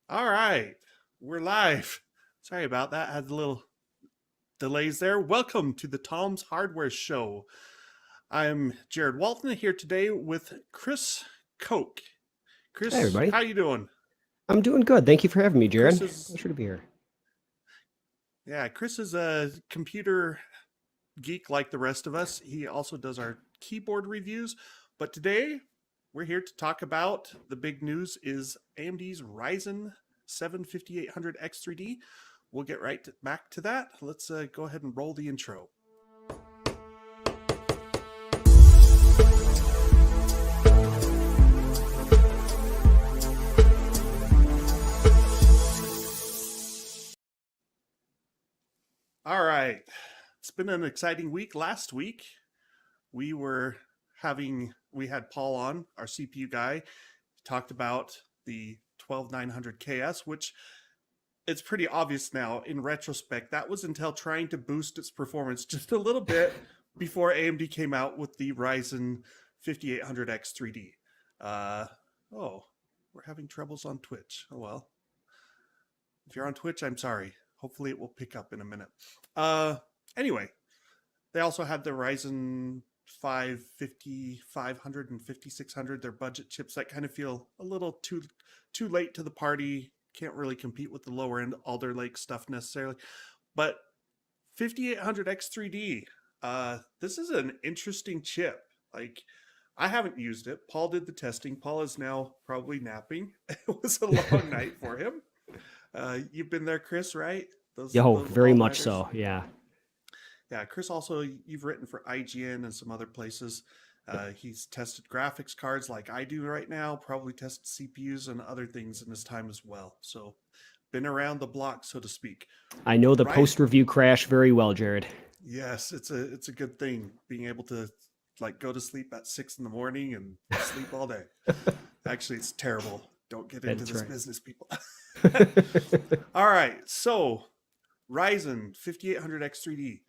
All right, we're live. Sorry about that. Had a little delays there. Welcome to the Tom's Hardware Show. I'm Jared Walton here today with Chris Koch. Hi, Chris, everybody. how you doing? I'm doing good. Thank you for having me, Chris Jared. is Pleasure to be here. Chris is a computer geek like the rest of us. He also does our keyboard reviews, but today we're here to talk about the big news is AMD's Ryzen 7 5800 X3D. We'll get back to that. Let's go ahead and roll the intro. All right. It's been an exciting week. Last week, we were we had Paul on, our CPU guy, talked about the 12900 KS, which it's pretty obvious now in retrospect that was Intel trying to boost its performance just a little bit before AMD came out with the Ryzen 5800X 3D. Oh, we're having troubles on Twitch. Oh well. If you're on Twitch, I'm sorry. Hopefully it will pick up in a minute. Anyway, they also had the Ryzen 5 5500 and 5600, their budget chips that kind of feel a little too late to the party. Can't really compete with the lower end Alder Lake stuff necessarily. But 5800X3D, this is an interesting chip. Like, I haven't used it. Paul did the testing. Paul is now probably napping. It was a long night for him. You've been there, Chris, right? Yo, Those very all much nighters. so. Yeah. Yeah, Chris also you've written for IGN and some other places. He's tested graphics cards like I do right now. Probably tested CPUs and other things in his time as well. So, been around the block, so to speak. I know the Rise, post-review crash very well, Jared. yes, it's a good thing being able to like go to sleep at 6 in the morning and sleep all day. Actually, it's terrible. Don't get into That's this right. business, people. All right, so Ryzen 5800X3D.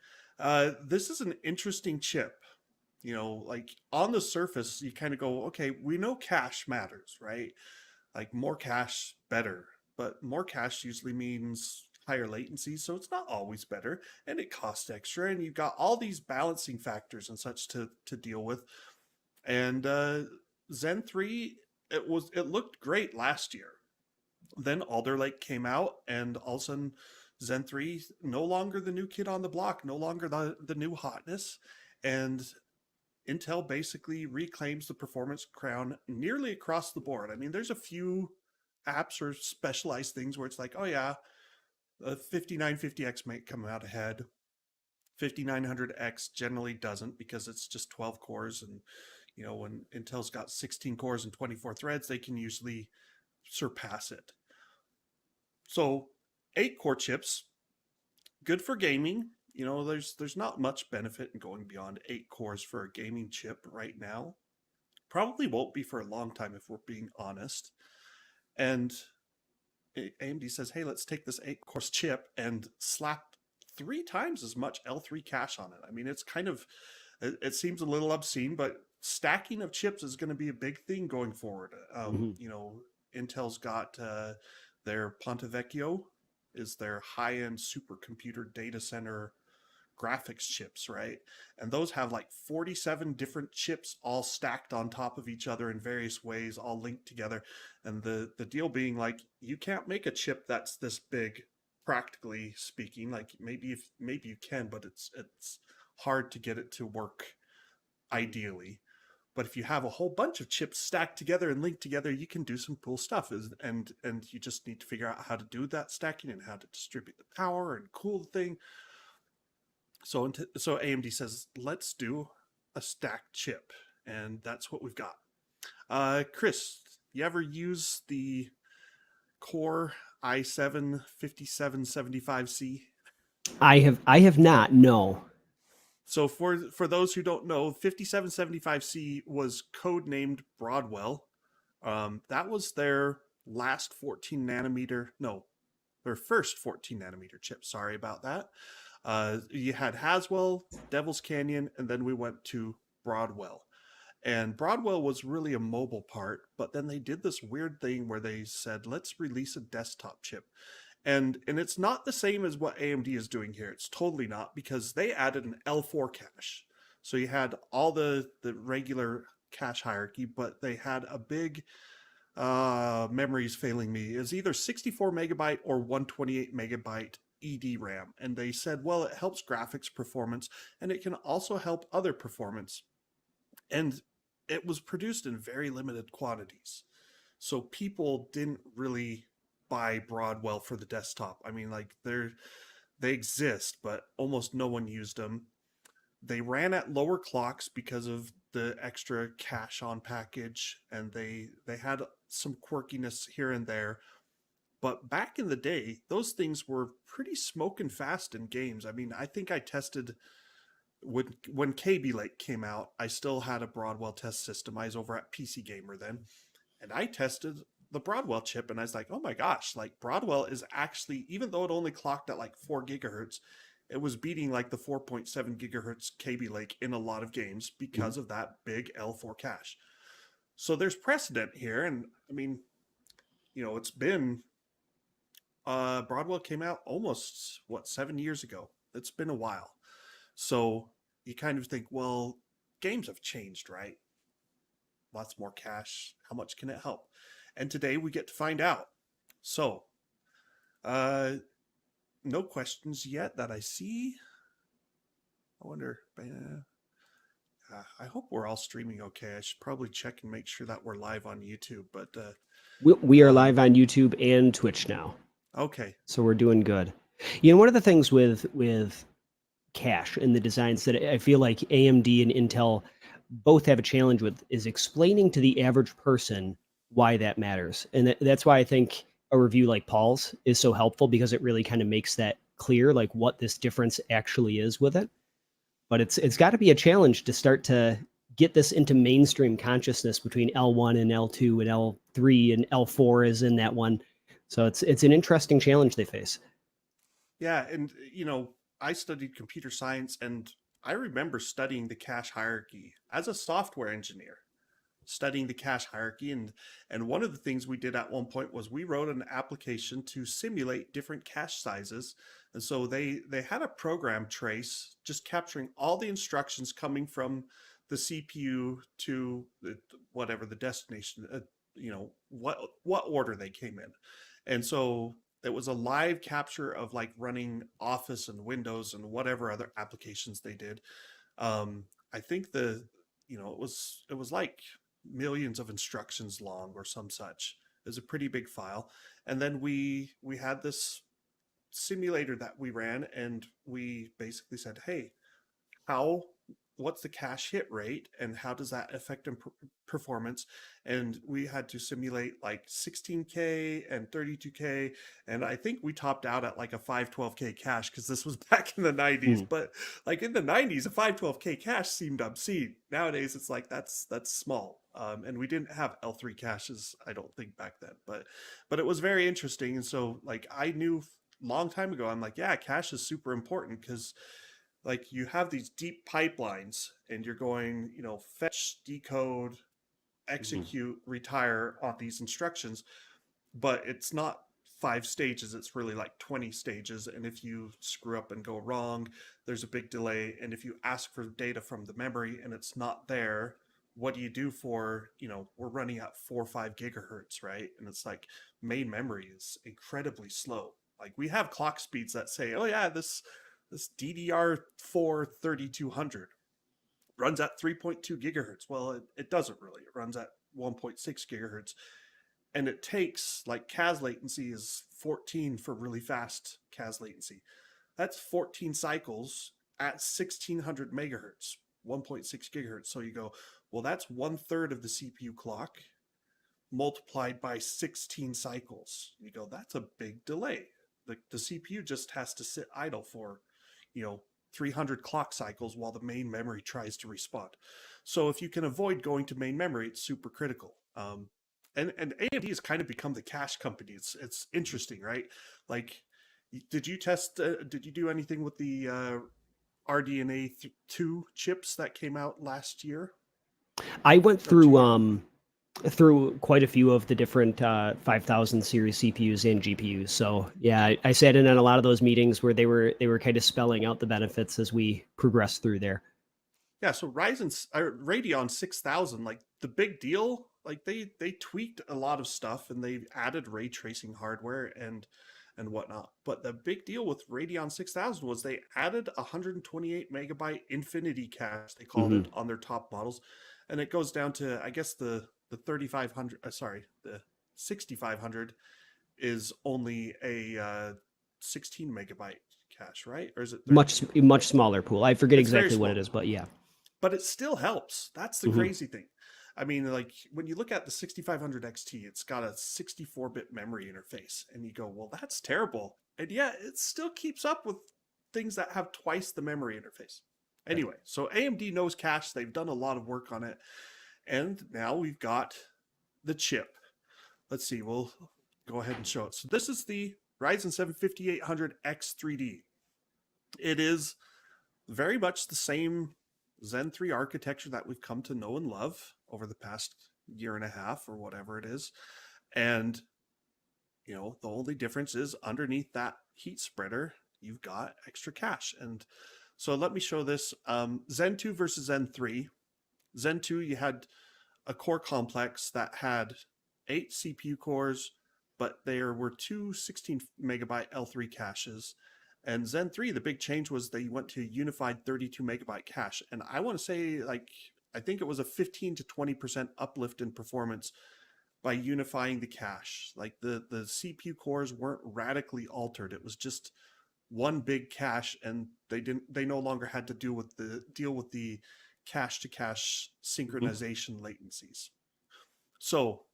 This is an interesting chip. You know, like on the surface, you kind of go, okay, we know cache matters, right? Like more cache, better. But more cache usually means higher latency, so it's not always better, and it costs extra, and you've got all these balancing factors and such to deal with. And Zen 3, it looked great last year. Then Alder Lake came out, and all of a sudden, Zen 3 no longer the new kid on the block, no longer the new hotness, and Intel basically reclaims the performance crown nearly across the board. I mean, there's a few apps or specialized things where it's like, oh yeah, the 5950X might come out ahead. 5900X generally doesn't because it's just 12 cores, and you know when Intel's got 16 cores and 24 threads, they can usually surpass it. So 8 core chips, good for gaming. You know, there's not much benefit in going beyond 8 cores for a gaming chip right now. Probably won't be for a long time if we're being honest. And AMD says, hey, let's take this 8 core chip and slap 3 times as much L3 cache on it. I mean, it's kind of, it seems a little obscene, but stacking of chips is going to be a big thing going forward. Mhm. You know, Intel's got their Ponte Vecchio is their high-end supercomputer data center graphics chips, right? And those have like 47 different chips all stacked on top of each other in various ways, all linked together. And the deal being like you can't make a chip that's this big, practically speaking. Like maybe you can, but it's hard to get it to work ideally. But if you have a whole bunch of chips stacked together and linked together, you can do some cool stuff. And you just need to figure out how to do that stacking and how to distribute the power and cool the thing. So AMD says, let's do a stacked chip, and that's what we've got. Chris, you ever use the Core i7 5775C? I have not. No. So for those who don't know, 5775C was codenamed Broadwell. That was their last 14 nanometer, no, their first 14 nanometer chip. Sorry about that. You had Haswell, Devil's Canyon, and then we went to Broadwell. And Broadwell was really a mobile part, but then they did this weird thing where they said, let's release a desktop chip. And it's not the same as what AMD is doing here. It's totally not, because they added an L4 cache. So you had all the regular cache hierarchy, but they had a big memory's failing me, is either 64 megabyte or 128 megabyte EDRAM. And they said, well, it helps graphics performance and it can also help other performance. And it was produced in very limited quantities. So people didn't really buy Broadwell for the desktop. I mean, like they exist, but almost no one used them. They ran at lower clocks because of the extra cache on package, and they had some quirkiness here and there. But back in the day, those things were pretty smoking fast in games. I mean, I think I tested when KB Lake came out. I still had a Broadwell test system. I was over at PC Gamer then, and I tested the Broadwell chip, and I was like, oh my gosh, like Broadwell is actually, even though it only clocked at like 4 gigahertz, it was beating like the 4.7 gigahertz KB Lake in a lot of games because of that big L4 cache. So there's precedent here, and I mean, it's been Broadwell came out almost 7 years ago. It's been a while. So you kind of think, well, games have changed, right? Lots more cache. How much can it help? And today we get to find out. So, no questions yet that I see. I wonder. I hope we're all streaming okay. I should probably check and make sure that we're live on YouTube. But We are live on YouTube and Twitch now, okay. so we're doing good. You know, one of the things with cache and the designs that I feel like AMD and Intel both have a challenge with is explaining to the average person why that matters. And that's why I think a review like Paul's is so helpful, because it really kind of makes that clear, like what this difference actually is with it. But it's got to be a challenge to start to get this into mainstream consciousness between L1 and L2 and L3 and L4 is in that one. So it's an interesting challenge they face. Yeah, and I studied computer science, and I remember studying the cache hierarchy as a software engineer, studying the cache hierarchy, and one of the things we did at one point was we wrote an application to simulate different cache sizes. And so they had a program trace just capturing all the instructions coming from the CPU to whatever the destination, what order they came in. And so it was a live capture of like running Office and Windows and whatever other applications they did. I think it was like millions of instructions long or some such. It was a pretty big file. And then we had this simulator that we ran, and we basically said, hey, what's the cache hit rate and how does that affect performance? And we had to simulate like 16K and 32K, and I think we topped out at like a 512K cache, because this was back in the 90s. But like in the 90s, a 512K cache seemed obscene. Nowadays it's like that's small. And we didn't have L3 caches, I don't think, back then, but it was very interesting. And so like I knew long time ago, I'm like, yeah, cache is super important, because like you have these deep pipelines and you're going, fetch, decode, execute, retire on these instructions, but it's not 5 stages, it's really like 20 stages. And if you screw up and go wrong, there's a big delay. And if you ask for data from the memory and it's not there, what do you do for, we're running at 4 or 5 gigahertz, right? And it's like main memory is incredibly slow. Like we have clock speeds that say, oh yeah, this DDR4 3200 runs at 3.2 gigahertz. Well, it doesn't really. It runs at 1.6 gigahertz. And it takes, like, CAS latency is 14 for really fast CAS latency. That's 14 cycles at 1600 megahertz, 1.6 gigahertz. So you go, well, that's 1/3 of the CPU clock multiplied by 16 cycles. You go, that's a big delay. The CPU just has to sit idle for 300 clock cycles while the main memory tries to respond. So if you can avoid going to main memory, it's super critical. And AMD has kind of become the cache company. It's interesting, right? Like, did you do anything with the RDNA 2 chips that came out last year? I went Don't you get? through quite a few of the different 5000 series CPUs and GPUs. So yeah, I sat in on a lot of those meetings where they were kind of spelling out the benefits as we progressed through there. Yeah, so Radeon 6000, like the big deal, like they tweaked a lot of stuff and they added ray tracing hardware and whatnot. But the big deal with Radeon 6000 was they added 128 megabyte infinity cache, they called Hmm. it, on their top models, and it goes down to, I guess, the 3500. Sorry, the 6500 is only a 16 megabyte cache, right? Or is it Much 32? smaller pool. I forget It's very exactly what it small, is, but yeah. but it still helps. That's the Hmm. crazy thing. I mean, like when you look at the 6500 XT, it's got a 64-bit memory interface, and you go, well, that's terrible. And yet it still keeps up with things that have twice the memory interface. Anyway, so AMD knows cache. They've done a lot of work on it. And now we've got the chip. Let's see, we'll go ahead and show it. So this is the Ryzen 7 5800X3D. It is very much the same Zen 3 architecture that we've come to know and love over the past year and a half or whatever it is. And, the only difference is underneath that heat spreader, you've got extra cache. And so let me show this. Zen 2 versus Zen 3. Zen 2, you had a core complex that had 8 CPU cores, but there were two 16 megabyte L3 caches. And Zen 3, the big change was they went to unified 32 megabyte cache. And I want to say, like, I think it was a 15 to 20% uplift in performance by unifying the cache. Like the CPU cores weren't radically altered. It was just one big cache, and they no longer had to deal with the cache to cache Hmm. synchronization latencies. So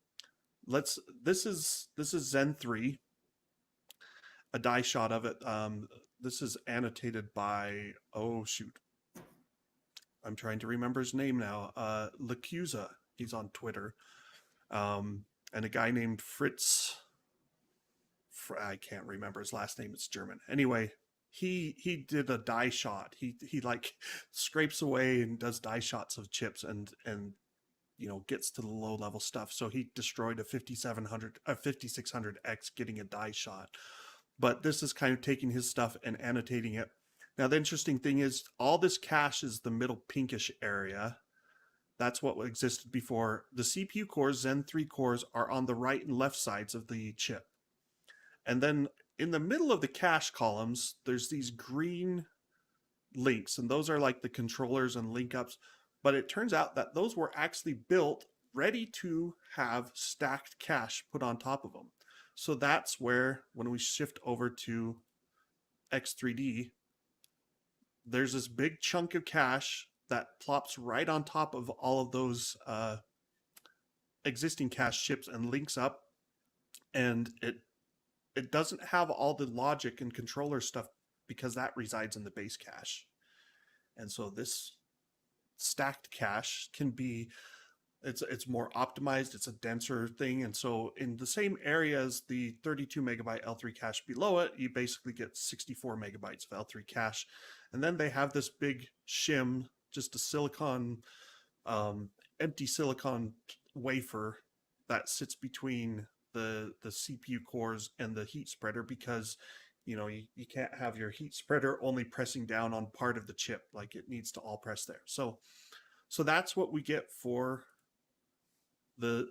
this is Zen 3, a die shot of it. This is annotated by, oh shoot, I'm trying to remember his name now. Lacusa, he's on Twitter, and a guy named Fritz. I can't remember his last name. It's German. Anyway, he did a die shot. He like scrapes away and does die shots of chips and gets to the low level stuff. So he destroyed a 5700, a 5600X getting a die shot. But this is kind of taking his stuff and annotating it. Now the interesting thing is all this cache is the middle pinkish area. That's what existed before. The CPU cores, Zen 3 cores, are on the right and left sides of the chip. And then in the middle of the cache columns, there's these green links, and those are like the controllers and link ups. But it turns out that those were actually built ready to have stacked cache put on top of them. So that's where, when we shift over to X3D, there's this big chunk of cache that plops right on top of all of those existing cache chips and links up, and it doesn't have all the logic and controller stuff because that resides in the base cache. And so this stacked cache can be, it's more optimized, it's a denser thing. And so in the same area as the 32 megabyte L3 cache below it, you basically get 64 megabytes of L3 cache. And then they have this big shim, just a silicon, empty silicon wafer that sits between the CPU cores and the heat spreader, because you can't have your heat spreader only pressing down on part of the chip. Like, it needs to all press there. So that's what we get for the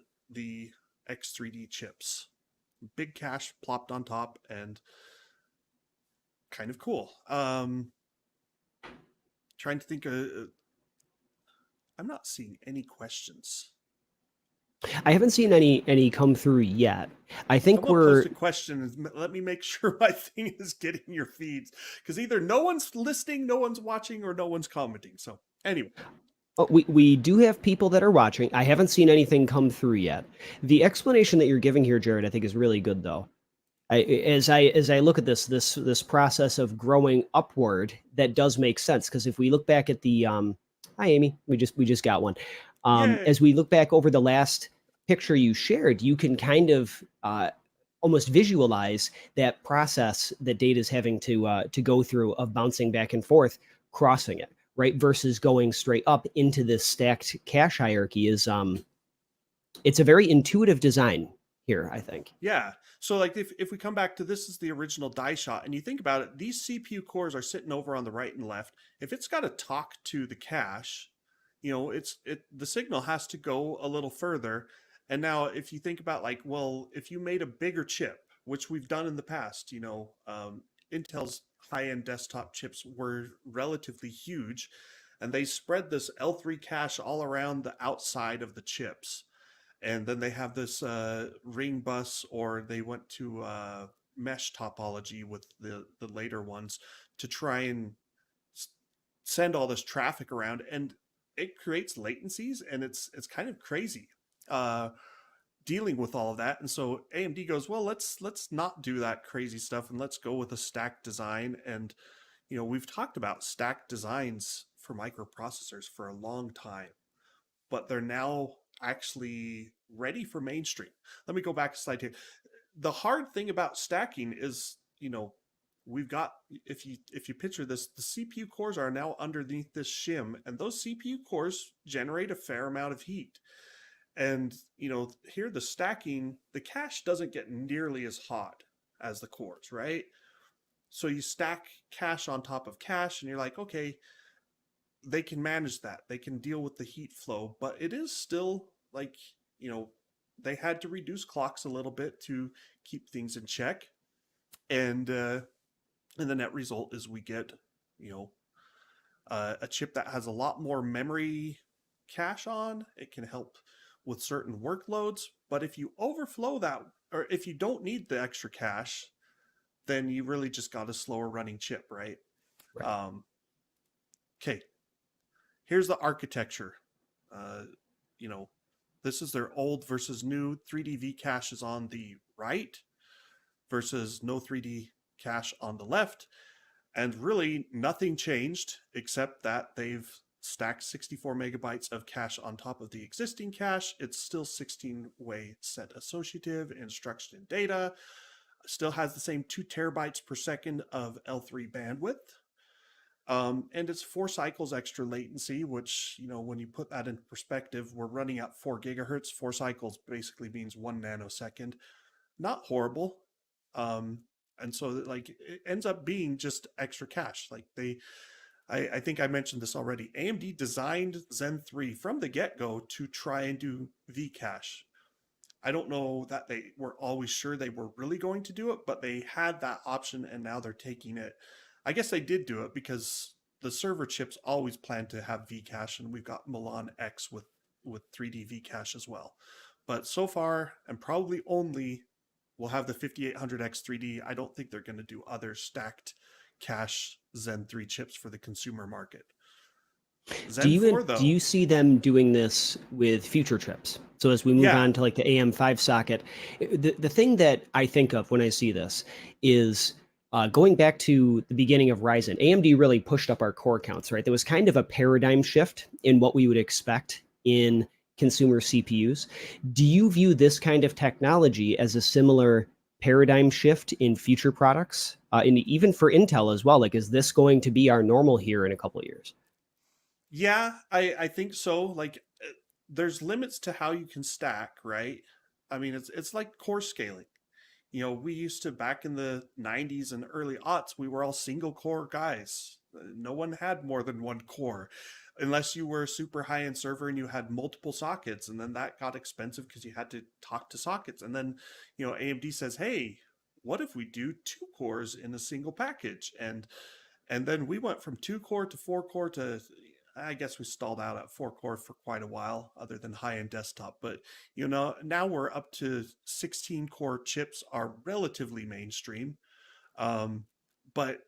X3D chips. Big cache plopped on top, and kind of cool. Trying to think, I'm not seeing any questions. I haven't seen any come through yet. I think Someone post we're a question and let me make sure my thing is getting your feeds, because either no one's listening, no one's watching, or no one's commenting. So anyway, we do have people that are watching. I haven't seen anything come through yet. The explanation that you're giving here, Jared, I think is really good though. As I look at this process of growing upward, that does make sense, because if we look back at the hi Amy, we just got one. As yay. we look back over the last picture you shared, you can kind of almost visualize that process that data is having to go through of bouncing back and forth, crossing it. right? Versus going straight up into this stacked cache hierarchy is it's a very intuitive design here, I think. Yeah. So like if we come back to this is the original die shot and you think about it, these CPU cores are sitting over on the right and left. If it's got to talk to the cache, the signal has to go a little further. And now if you think about like, well, if you made a bigger chip, which we've done in the past, Intel's high-end desktop chips were relatively huge and they spread this L3 cache all around the outside of the chips, and then they have this ring bus, or they went to mesh topology with the later ones to try and send all this traffic around, and it creates latencies, and it's kind of crazy uh, dealing with all of that. And so AMD goes, well, let's not do that crazy stuff, and let's go with a stacked design. And we've talked about stacked designs for microprocessors for a long time, but they're now actually ready for mainstream. Let me go back a slide here. The hard thing about stacking is, we've got, if you picture this, the CPU cores are now underneath this shim, and those CPU cores generate a fair amount of heat. And here the stacking, the cache doesn't get nearly as hot as the cores, right? So you stack cache on top of cache, and you're like, okay, they can manage that. They can deal with the heat flow, but it is still like, they had to reduce clocks a little bit to keep things in check. And the net result is we get, a chip that has a lot more memory cache on. It can help with certain workloads, but if you overflow that, or if you don't need the extra cache, then you really just got a slower running chip, right? Right. Okay, here's the architecture. Uh, you know, this is their old versus new. 3D V cache is on the right versus no 3D cache on the left. And really nothing changed except that they've stacked 64 megabytes of cache on top of the existing cache. It's still 16-way set associative instruction data. Still has the same 2 terabytes per second of L3 bandwidth. And it's 4 cycles extra latency, which, when you put that into perspective, we're running at 4 gigahertz. 4 cycles basically means 1 nanosecond. Not horrible. And so like it ends up being just extra cache. Like I think I mentioned this already. AMD designed Zen 3 from the get-go to try and do V-cache. I don't know that they were always sure they were really going to do it, but they had that option and now they're taking it. I guess they did do it because the server chips always plan to have V-cache, and we've got Milan X with 3D V-cache as well. But so far, and probably only, we'll have the 5800X 3D. I don't think they're going to do other stacked cache Zen 3 chips for the consumer market. Zen 4 Do though. you see them doing this with future chips? So as we move Yeah. on to like the AM5 socket, the thing that I think of when I see this is going back to the beginning of Ryzen. AMD really pushed up our core counts, right? There was kind of a paradigm shift in what we would expect in consumer CPUs. Do you view this kind of technology as a similar paradigm shift in future products, and even for Intel as well? Like, is this going to be our normal here in a couple of years? Yeah, I think so. Like there's limits to how you can stack, right? I mean, it's like core scaling. We used to, back in the 90s and early aughts, we were all single core guys. No one had more than one core unless you were a super high end server and you had multiple sockets. And then that got expensive because you had to talk to sockets. And then, AMD says, hey, what if we do 2 cores in a single package? And then we went from 2 core to 4 core to, I guess we stalled out at 4 core for quite a while, other than high end desktop. But, now we're up to 16 core chips are relatively mainstream. But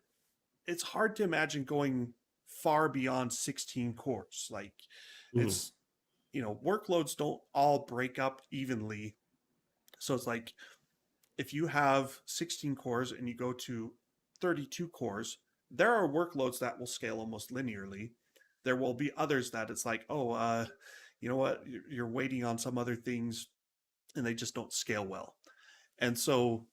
it's hard to imagine going far beyond 16 cores. Like Mhm. it's, workloads don't all break up evenly. So it's like if you have 16 cores and you go to 32 cores, there are workloads that will scale almost linearly. There will be others that it's like, oh, you know what, you're waiting on some other things and they just don't scale well. And so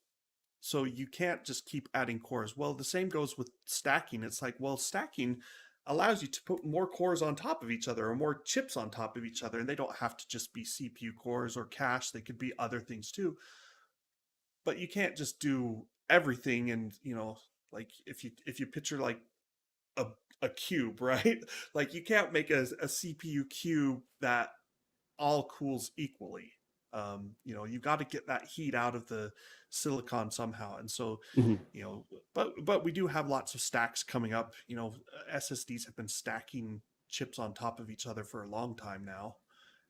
you can't just keep adding cores. Well, the same goes with stacking. It's like, well, stacking, allows you to put more cores on top of each other or more chips on top of each other, and they don't have to just be CPU cores or cache. They could be other things too. But you can't just do everything. And like if you picture like a a cube, right? Like you can't make a CPU cube that all cools equally. You got to get that heat out of the silicon somehow. And so, Mhm. but we do have lots of stacks coming up. SSDs have been stacking chips on top of each other for a long time now,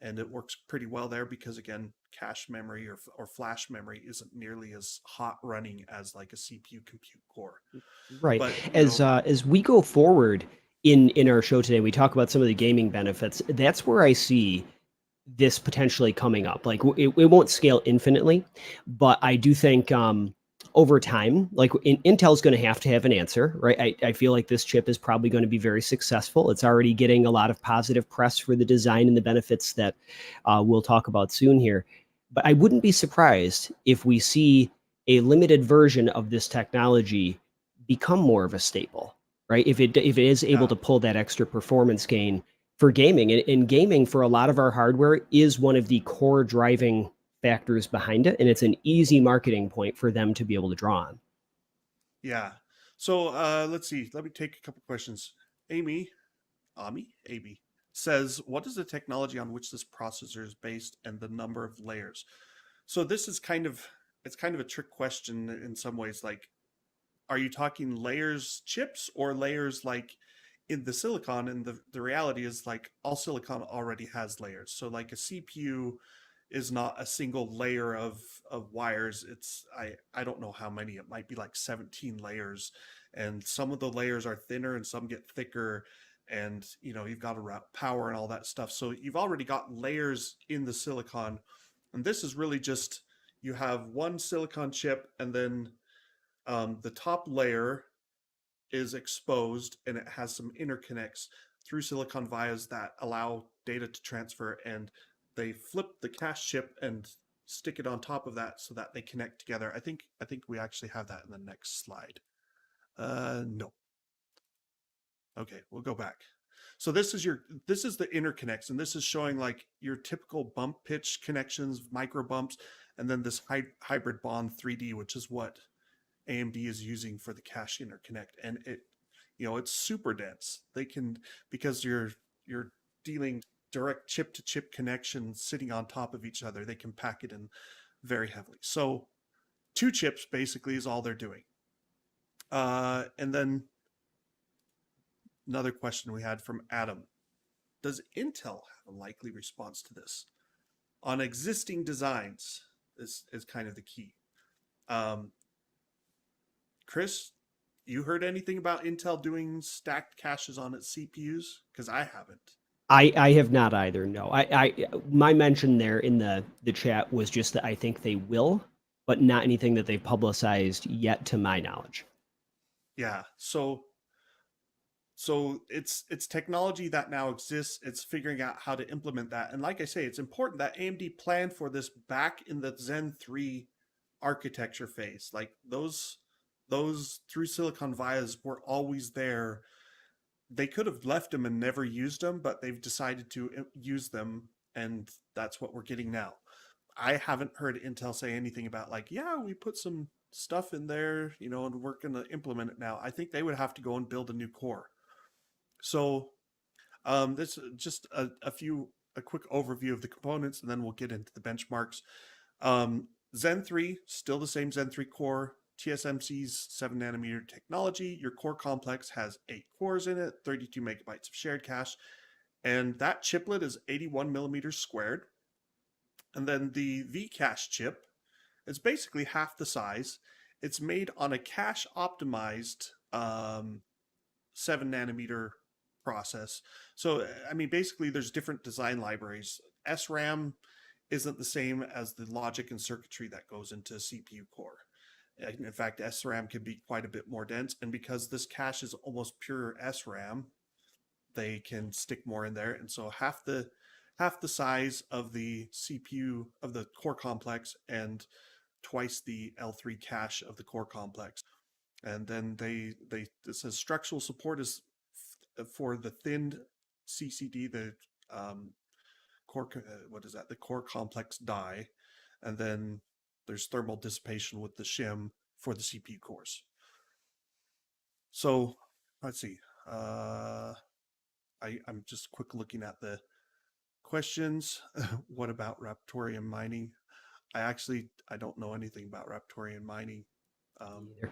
and it works pretty well there because again, cache memory or flash memory isn't nearly as hot running as like a CPU compute core. Right. But As we go forward in our show today, we talk about some of the gaming benefits. That's where I see this potentially coming up. Like it won't scale infinitely, but I do think over time, like Intel's going to have an answer, right? I feel like this chip is probably going to be very successful. It's already getting a lot of positive press for the design and the benefits that we'll talk about soon here. But I wouldn't be surprised if we see a limited version of this technology become more of a staple, right? If it is able yeah, to pull that extra performance gain for gaming. And gaming for a lot of our hardware is one of the core driving factors behind it. And it's an easy marketing point for them to be able to draw on. yeah. So let's see. Let me take a couple questions. Amy says, "What is the technology on which this processor is based and the number of layers?" So this is kind of a trick question in some ways. Like, are you talking layers chips or layers like in the silicon? And the reality is like all silicon already has layers. So like a CPU is not a single layer of wires. I don't know how many. It might be like 17 layers, and some of the layers are thinner and some get thicker, and you've got to route power and all that stuff. So you've already got layers in the silicon, and this is really just you have one silicon chip, and then the top layer is exposed and it has some interconnects through silicon vias that allow data to transfer, and they flip the cache chip and stick it on top of that so that they connect together. I think we actually have that in the next slide. No. Okay, we'll go back. So this is the interconnects, and this is showing like your typical bump pitch connections, micro bumps, and then this hybrid bond 3D, which is what AMD is using for the cache interconnect. And it's super dense. They can, because you're dealing direct chip to chip connections sitting on top of each other, they can pack it in very heavily. So two chips basically is all they're doing. And then another question we had from Adam: does Intel have a likely response to this on existing designs? Is kind of the key. um, Chris, you heard anything about Intel doing stacked caches on its CPUs? Because I haven't. I have not either. No, my mention there in the chat was just that I think they will, but not anything that they've publicized yet, to my knowledge. Yeah. So it's technology that now exists. It's figuring out how to implement that. And like I say, it's important that AMD planned for this back in the Zen 3 architecture phase. Like those through silicon vias were always there. They could have left them and never used them, but they've decided to use them, and that's what we're getting now. I haven't heard Intel say anything about like, yeah, we put some stuff in there, and we're going to implement it now. I think they would have to go and build a new core. So this is just a quick overview of the components, and then we'll get into the benchmarks. Zen 3, still the same Zen 3 core, TSMC's 7 nanometer technology. Your core complex has 8 cores in it, 32 megabytes of shared cache, and that chiplet is 81 millimeters squared. And then the V-cache chip is basically half the size. It's made on a cache optimized 7 nanometer process. So, I mean, basically, there's different design libraries. SRAM isn't the same as the logic and circuitry that goes into a CPU core. In fact, SRAM can be quite a bit more dense. And because this cache is almost pure SRAM, they can stick more in there. And so half the size of the CPU of the core complex and twice the L3 cache of the core complex. And then they it says structural support is for the thinned CCD, the core, what is that? The core complex die, and then there's thermal dissipation with the shim for the CPU cores. So let's see. I'm just quick looking at the questions. What about Raptorian mining? I don't know anything about Raptorian mining. Either.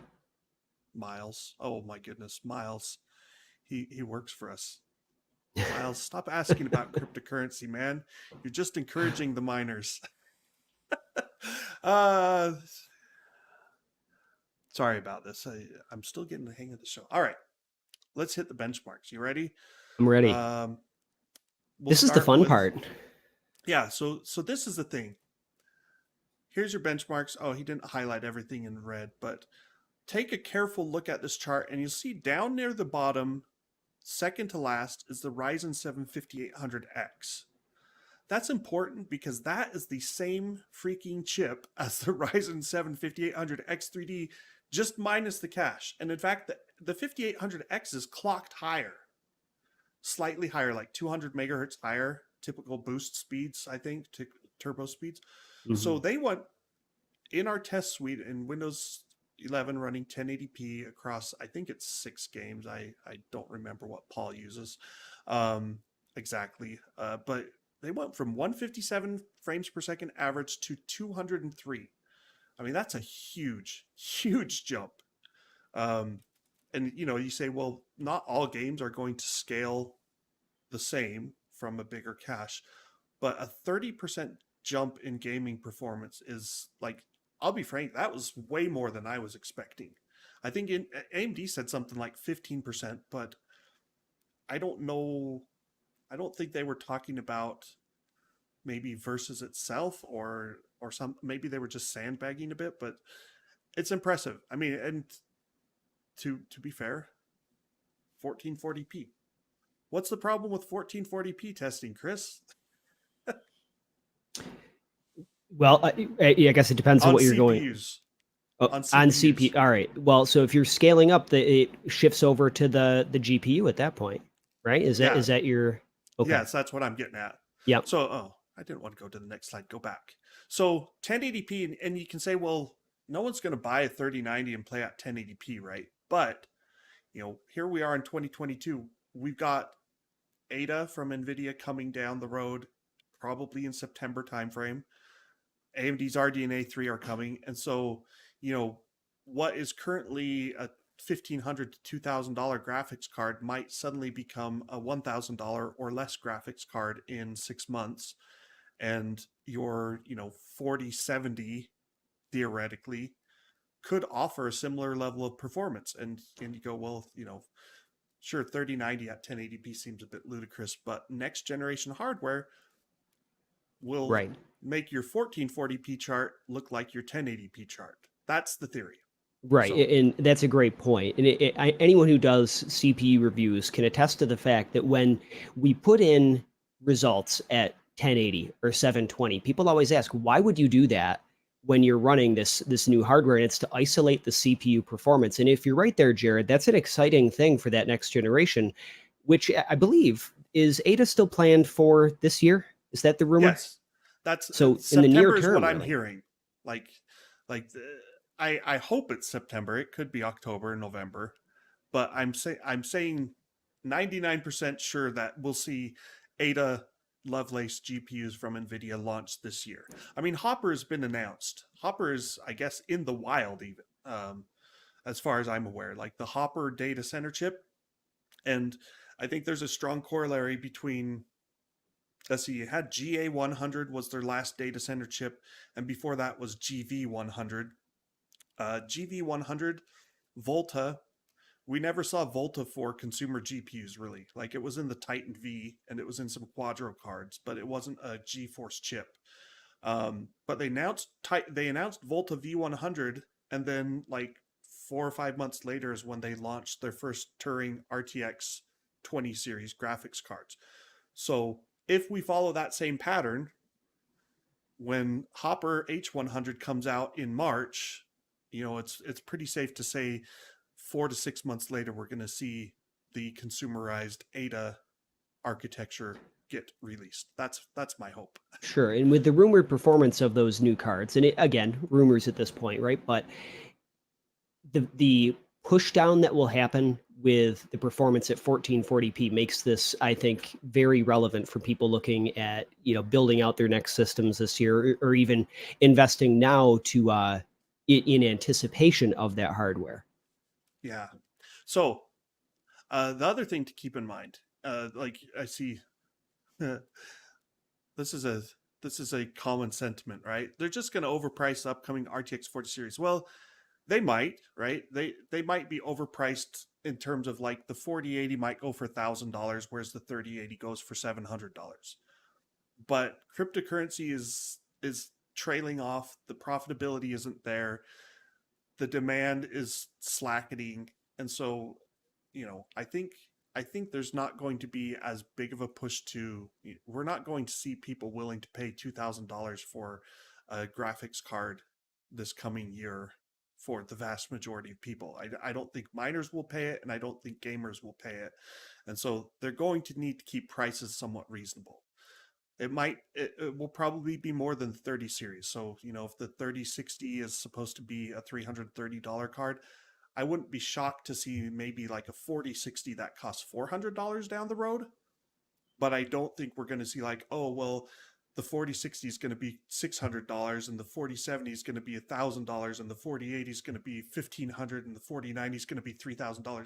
Miles. Oh my goodness, Miles. He works for us. Miles, stop asking about cryptocurrency, man. You're just encouraging the miners. uh Sorry about this. I'm still getting the hang of the show. All right. Let's hit the benchmarks. You ready? I'm ready. We'll This is the start fun with, part. yeah, so this is the thing. Here's your benchmarks. Oh, he didn't highlight everything in red, but take a careful look at this chart and you'll see down near the bottom, second to last, is the Ryzen 7 5800X. That's important because that is the same freaking chip as the Ryzen 7 5800X 3D, just minus the cache. And in fact, the 5800X is clocked higher, slightly higher, like 200 megahertz higher, typical boost speeds, I think, turbo speeds. Mm-hmm. So they went in our test suite in Windows 11 running 1080p across, I think it's 6 games. I don't remember what Paul uses exactly, but they went from 157 frames per second average to 203. I mean, that's a huge, huge jump. And you say, well, not all games are going to scale the same from a bigger cache, but a 30% jump in gaming performance is like, I'll be frank, that was way more than I was expecting. I think AMD said something like 15%, but I don't know. I don't think they were talking about maybe versus itself or some, maybe they were just sandbagging a bit, but it's impressive. I mean, and to be fair, 1440p. What's the problem with 1440p testing, Chris? Well, I guess it depends on what you're going. CPUs. On CPU. All right. Well, so if you're scaling up, it shifts over to the GPU at that point, right? Is that your? Okay. Yes, that's what I'm getting at. Yep. So, I didn't want to go to the next slide. Go back. So 1080p, and you can say, well, no one's going to buy a 3090 and play at 1080p, right? But here we are in 2022. We've got Ada from NVIDIA coming down the road, probably in September timeframe. AMD's RDNA 3 are coming. And so, what is currently a $1,500 to $2,000 graphics card might suddenly become a $1,000 or less graphics card in 6 months. And your, 4070 theoretically could offer a similar level of performance. And you go, well, sure, 3090 at 1080p seems a bit ludicrous, but next generation hardware will make your 1440p chart look like your 1080p chart. That's the theory. Right, and that's a great point. And anyone who does CPU reviews can attest to the fact that when we put in results at 1080 or 720, people always ask, why would you do that when you're running this new hardware? And it's to isolate the CPU performance. And if you're right there, Jared, that's an exciting thing for that next generation, which I believe is Ada still planned for this year. Is that the rumor? Yes, that's so September in the near term. Is what I'm hearing. I hope it's September. It could be October, November, but I'm saying 99% sure that we'll see Ada Lovelace GPUs from NVIDIA launch this year. I mean, Hopper has been announced. Hopper is, I guess, in the wild even, as far as I'm aware, like the Hopper data center chip. And I think there's a strong corollary between, let's see, you had GA100 was their last data center chip, and before that was GV100. GV100, Volta, we never saw Volta for consumer GPUs really. Like it was in the Titan V and it was in some Quadro cards, but it wasn't a GeForce chip. But they announced Volta V100, and then like 4 or 5 months later is when they launched their first Turing RTX 20 series graphics cards. So if we follow that same pattern, when Hopper H100 comes out in March, it's pretty safe to say 4 to 6 months later we're going to see the consumerized Ada architecture get released. That's my hope. Sure. And with the rumored performance of those new cards, and again, rumors at this point, right? But the push down that will happen with the performance at 1440p makes this, I think, very relevant for people looking at, building out their next systems this year, or even investing now to in anticipation of that hardware. Yeah. So the other thing to keep in mind, like I see, this is a this is a common sentiment, right? They're just going to overprice the upcoming RTX 40 series. Well, they might, right? They might be overpriced in terms of like the 4080 might go for $1,000, whereas the 3080 goes for $700. But cryptocurrency is trailing off. The profitability isn't there. The demand is slackening, and so I think there's not going to be as big of a push to. We're not going to see people willing to pay $2,000 for a graphics card this coming year for the vast majority of people. I don't think miners will pay it, and I don't think gamers will pay it, and so they're going to need to keep prices somewhat reasonable. It will probably be more than 30 series. So, if the 3060 is supposed to be a $330 card, I wouldn't be shocked to see maybe like a 4060 that costs $400 down the road. But I don't think we're going to see like, oh, well, the 4060 is going to be $600 and the 4070 is going to be $1,000 and the 4080 is going to be $1,500 and the 4090 is going to be $3,000.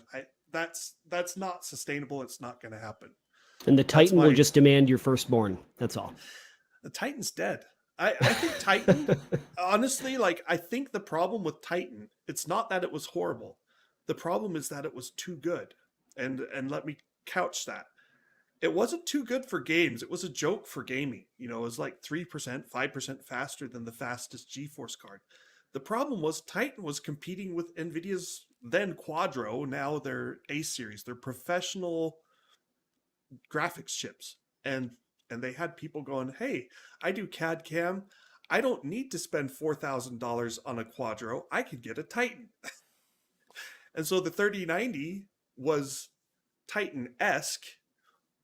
That's not sustainable. It's not going to happen. And the Titan will just demand your firstborn. That's all. The Titan's dead. I think Titan, honestly, like, I think the problem with Titan, it's not that it was horrible. The problem is that it was too good. And let me couch that. It wasn't too good for games. It was a joke for gaming. It was like 3%, 5% faster than the fastest GeForce card. The problem was Titan was competing with NVIDIA's then Quadro, now their A series, their professional graphics chips. And they had people going, hey, I do CAD CAM. I don't need to spend $4,000 on a Quadro. I could get a Titan. And so the 3090 was Titan-esque,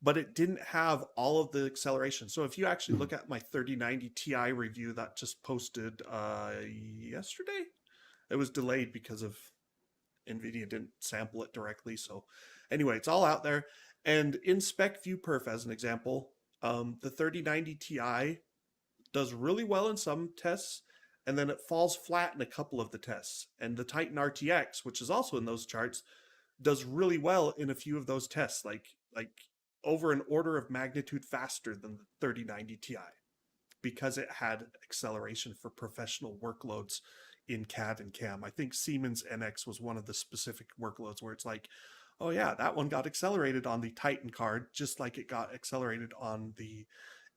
but it didn't have all of the acceleration. So if you actually look at my 3090 Ti review that just posted yesterday, it was delayed because of NVIDIA didn't sample it directly. So anyway, it's all out there. And in spec view perf, as an example, the 3090 Ti does really well in some tests, and then it falls flat in a couple of the tests. And the Titan RTX, which is also in those charts, does really well in a few of those tests, like over an order of magnitude faster than the 3090 Ti, because it had acceleration for professional workloads in CAD and CAM. I think Siemens NX was one of the specific workloads where it's like, oh yeah, that one got accelerated on the Titan card, just like it got accelerated on the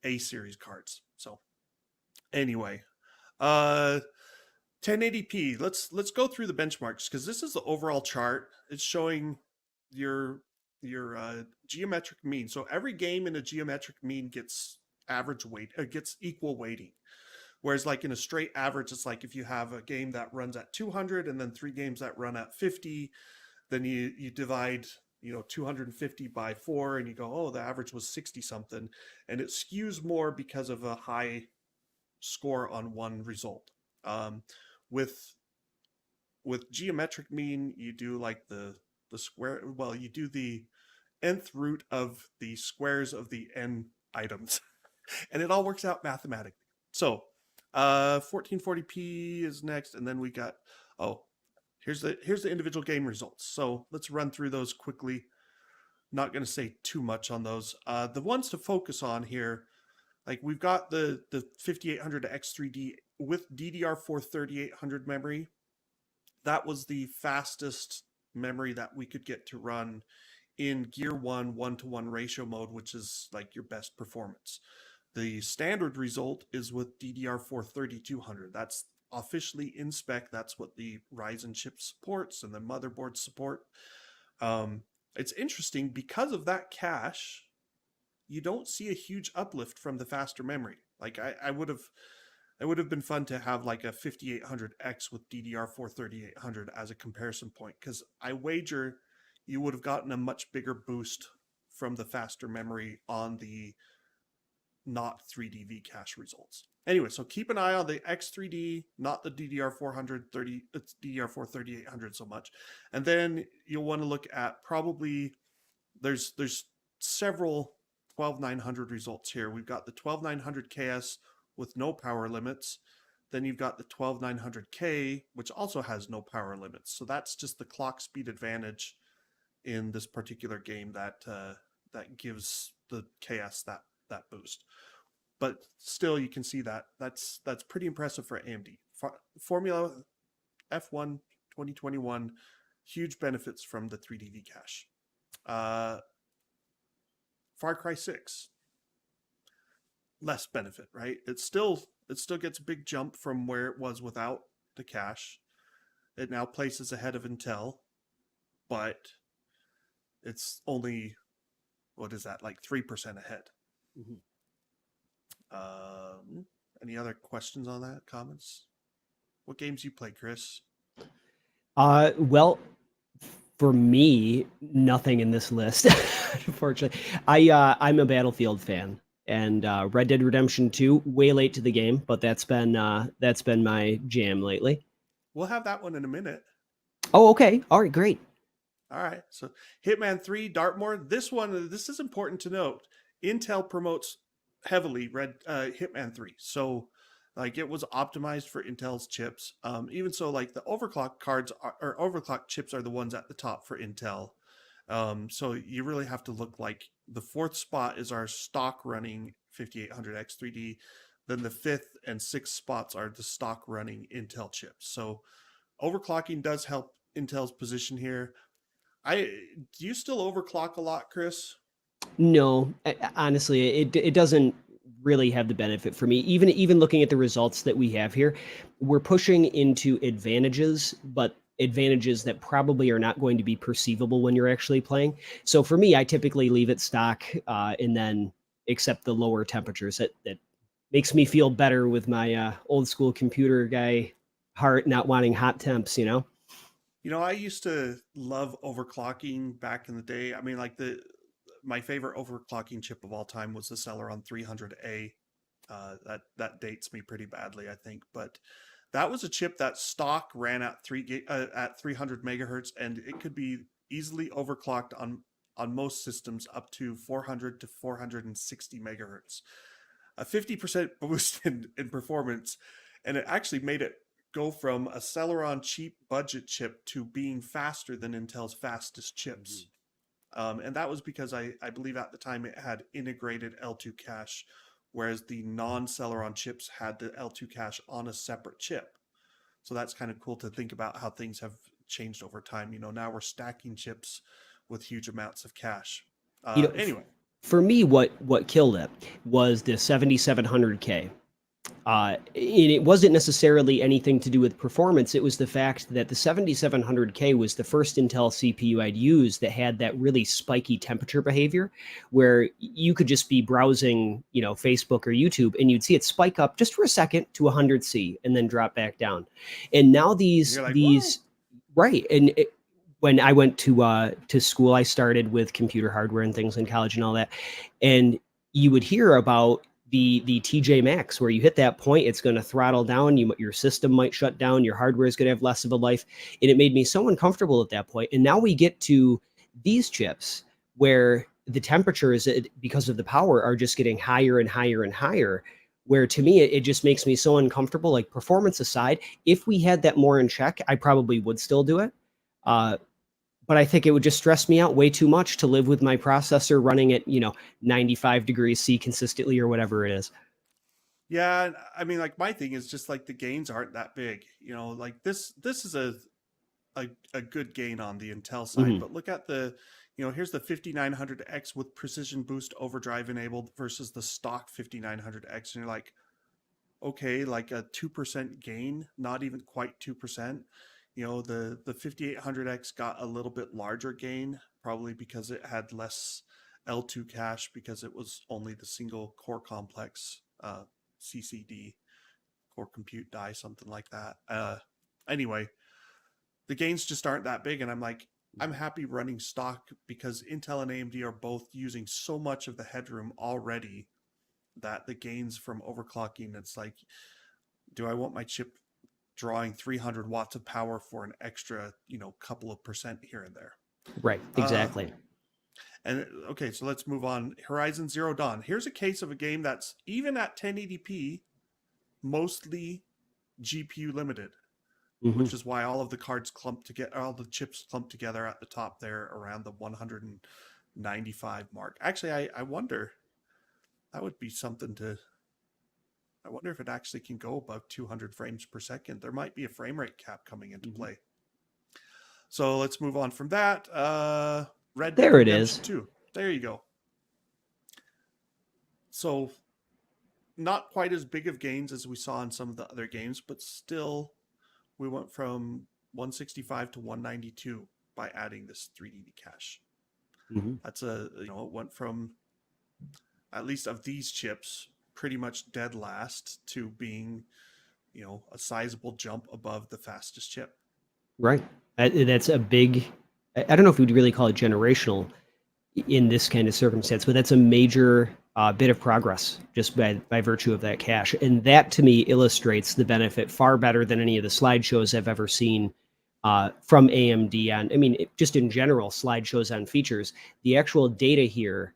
A series cards. So anyway, 1080p. Let's go through the benchmarks, because this is the overall chart. It's showing your geometric mean. So every game in a geometric mean gets average weight, gets equal weighting. Whereas like in a straight average, it's like if you have a game that runs at 200 and then 3 games that run at 50, then you divide 250 by 4 and you go, oh, the average was 60 something, and it skews more because of a high score on one result. With geometric mean, you do like the square, well, you do the nth root of the squares of the n items and it all works out mathematically. So 1440p is next, and then we got, oh, here's the individual game results. So let's run through those quickly. Not going to say too much on those. The ones to focus on here, like we've got the 5800 X3D with DDR4 3800 memory. That was the fastest memory that we could get to run in Gear 1 1-to-1 ratio mode, which is like your best performance. The standard result is with DDR4 3200. That's officially in spec. That's what the Ryzen chip supports and the motherboard support. It's interesting because of that cache, you don't see a huge uplift from the faster memory. Like it would have been fun to have like a 5800X with DDR4 3800 as a comparison point, because I wager you would have gotten a much bigger boost from the faster memory on the not 3D V cache results. Anyway, so keep an eye on the X3D, not the DDR430, it's DDR4 3800 so much. And then you'll want to look at probably there's several 12900 results here. We've got the 12900 KS with no power limits. Then you've got the 12900K, which also has no power limits. So that's just the clock speed advantage in this particular game that that gives the KS that boost. But still, you can see that that's pretty impressive for AMD. Formula F1 2021, huge benefits from the 3D V cache. Far Cry 6, less benefit, right? It still gets a big jump from where it was without the cache. It now places ahead of Intel, but it's only, what is that, like 3% ahead. Mm-hmm. Any other questions on that? Comments? What games you play, Chris? Well, for me, nothing in this list. Unfortunately, I'm a Battlefield fan, and Red Dead Redemption 2, way late to the game, but that's been my jam lately. We'll have that one in a minute. Oh, okay. All right, great. All right. So Hitman 3, Dartmoor. This is important to note. Intel promotes heavily Hitman 3. So like it was optimized for Intel's chips. Even so, like the overclock cards or overclock chips are the ones at the top for Intel. So you really have to look like the fourth spot is our stock running 5800X 3D. Then the fifth and sixth spots are the stock running Intel chips. So overclocking does help Intel's position here. Do you still overclock a lot, Chris? No, honestly, it doesn't really have the benefit for me. Even looking at the results that we have here, we're pushing into advantages, but advantages that probably are not going to be perceivable when you're actually playing. So for me, I typically leave it stock and then accept the lower temperatures. That makes me feel better with my old school computer guy heart, not wanting hot temps, you know? You know, I used to love overclocking back in the day. I mean, like my favorite overclocking chip of all time was the Celeron 300A. That dates me pretty badly, I think, but that was a chip that stock ran at 300 megahertz, and it could be easily overclocked on most systems up to 400 to 460 megahertz. A 50% boost in performance, and it actually made it go from a Celeron cheap budget chip to being faster than Intel's fastest chips. And that was because I believe at the time it had integrated L2 cache, whereas the non-Celeron chips had the L2 cache on a separate chip. So that's kind of cool to think about how things have changed over time. You know, now we're stacking chips with huge amounts of cache. Anyway. For me, what killed it was the 7700K. And it wasn't necessarily anything to do with performance. It was the fact that the 7700K was the first Intel CPU I'd used that had that really spiky temperature behavior, where you could just be browsing, you know, Facebook or YouTube, and you'd see it spike up just for a second to 100C and then drop back down. And now these right, and when I went to school, I started with computer hardware and things in college and all that, and you would hear about the TJ Maxx, where you hit that point, it's going to throttle down. Your system might shut down. Your hardware is going to have less of a life, and it made me so uncomfortable at that point. And now we get to these chips where the temperatures, because of the power, are just getting higher and higher and higher. Where to me, it just makes me so uncomfortable. Like performance aside, if we had that more in check, I probably would still do it. But I think it would just stress me out way too much to live with my processor running at, 95 degrees C consistently or whatever it is. Yeah, I mean, like my thing is just like the gains aren't that big. You know, like this is a good gain on the Intel side, but look at here's the 5900X with precision boost overdrive enabled versus the stock 5900X, and you're like, okay, like a 2% gain, not even quite 2%. You know, the 5800X got a little bit larger gain, probably because it had less L2 cache because it was only the single core complex CCD, core compute die, something like that. Anyway, the gains just aren't that big, and I'm like, I'm happy running stock because Intel and AMD are both using so much of the headroom already that the gains from overclocking, it's like, do I want my chip drawing 300 watts of power for an extra, couple of percent here and there? Right. Uh, Exactly. and okay, so let's move on. Horizon Zero Dawn. Here's a case of a game that's even at 1080p, mostly GPU limited, Hmm. which is why all of the cards clump together, all the chips clump together at the top there around the 195 mark. Actually, I wonder, that would be something to, I wonder if it actually can go above 200 frames per second. There might be a frame rate cap coming into play. So let's move on from that. Red Dead There it Redemption is. 2. There you go. So not quite as big of gains as we saw in some of the other games, but still we went from 165 to 192 by adding this 3D cache. Hmm. That's it went from, at least of these chips, pretty much dead last to being, a sizable jump above the fastest chip. Right. That's a big. I don't know if we'd really call it generational in this kind of circumstance, but that's a major bit of progress just by virtue of that cache. And that to me illustrates the benefit far better than any of the slideshows I've ever seen from AMD on, I mean, just in general, slideshows on features. The actual data here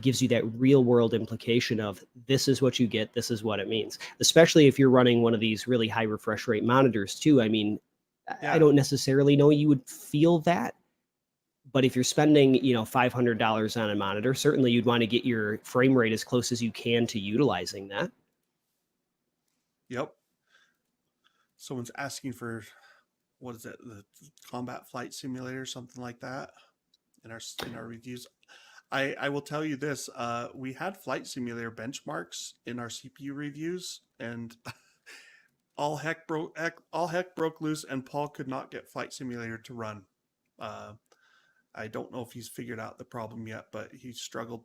gives you that real world implication of this is what you get, this is what it means, especially if you're running one of these really high refresh rate monitors too. I mean, I Yeah. don't necessarily know you would feel that, but if you're spending, $500 on a monitor, certainly you'd want to get your frame rate as close as you can to utilizing that. Yep. Someone's asking for, what is it, the combat flight simulator, something like that, in our reviews. I will tell you this: we had flight simulator benchmarks in our CPU reviews, and all heck broke loose, and Paul could not get flight simulator to run. Uh, I don't know if he's figured out the problem yet, but he struggled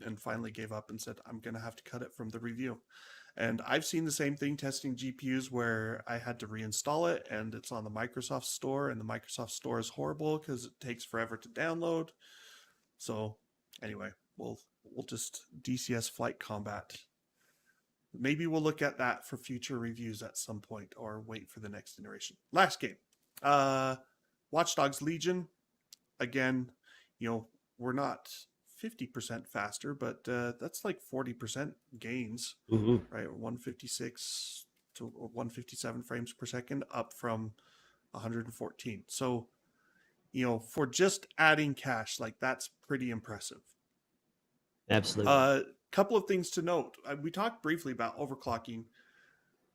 and finally gave up and said, "I'm going to have to cut it from the review." And I've seen the same thing testing GPUs where I had to reinstall it, and it's on the Microsoft Store, and the Microsoft Store is horrible because it takes forever to download. So anyway, we'll just DCS flight combat. Maybe we'll look at that for future reviews at some point, or wait for the next iteration. Last game, uh, Watchdogs Legion. Again, we're not 50% faster, but that's like 40% gains, Hmm. right? 156 to 157 frames per second, up from 114. So, for just adding cache, like that's pretty impressive. Absolutely. Couple of things to note. We talked briefly about overclocking.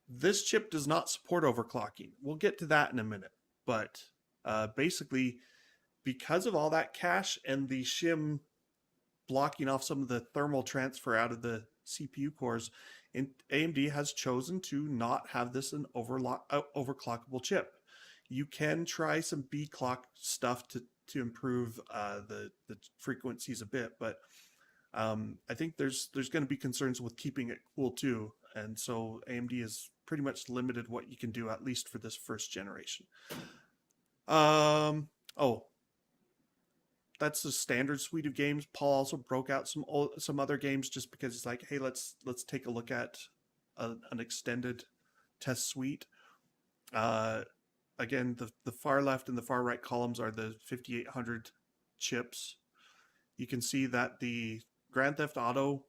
This chip does not support overclocking. We'll get to that in a minute. But basically, because of all that cache and the shim blocking off some of the thermal transfer out of the CPU cores, AMD has chosen to not have this an overclockable chip. You can try some B clock stuff to improve the frequencies a bit, but I think there's going to be concerns with keeping it cool too, and so AMD has pretty much limited what you can do, at least for this first generation. Oh, that's the standard suite of games. Paul also broke out some other games just because it's like, hey, let's take a look at an extended test suite. Uh, Again, the far left and the far right columns are the 5800 chips. You can see that the Grand Theft Auto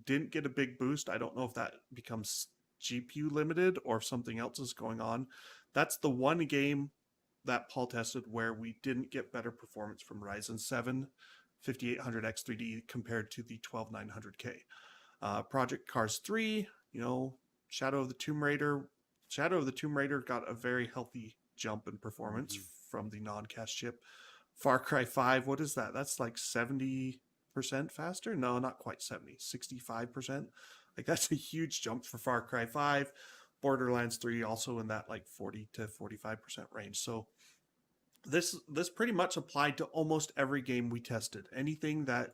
didn't get a big boost. I don't know if that becomes GPU limited or if something else is going on. That's the one game that Paul tested where we didn't get better performance from Ryzen 7 5800X3D compared to the 12900K. Project Cars 3, Shadow of the Tomb Raider. Shadow of the Tomb Raider got a very healthy jump in performance from the non-cache chip. Far Cry 5, what is that? That's like 70% faster? No, not quite 70, 65%. Like that's a huge jump for Far Cry 5. Borderlands 3 also in that like 40 to 45% range. So this pretty much applied to almost every game we tested. Anything that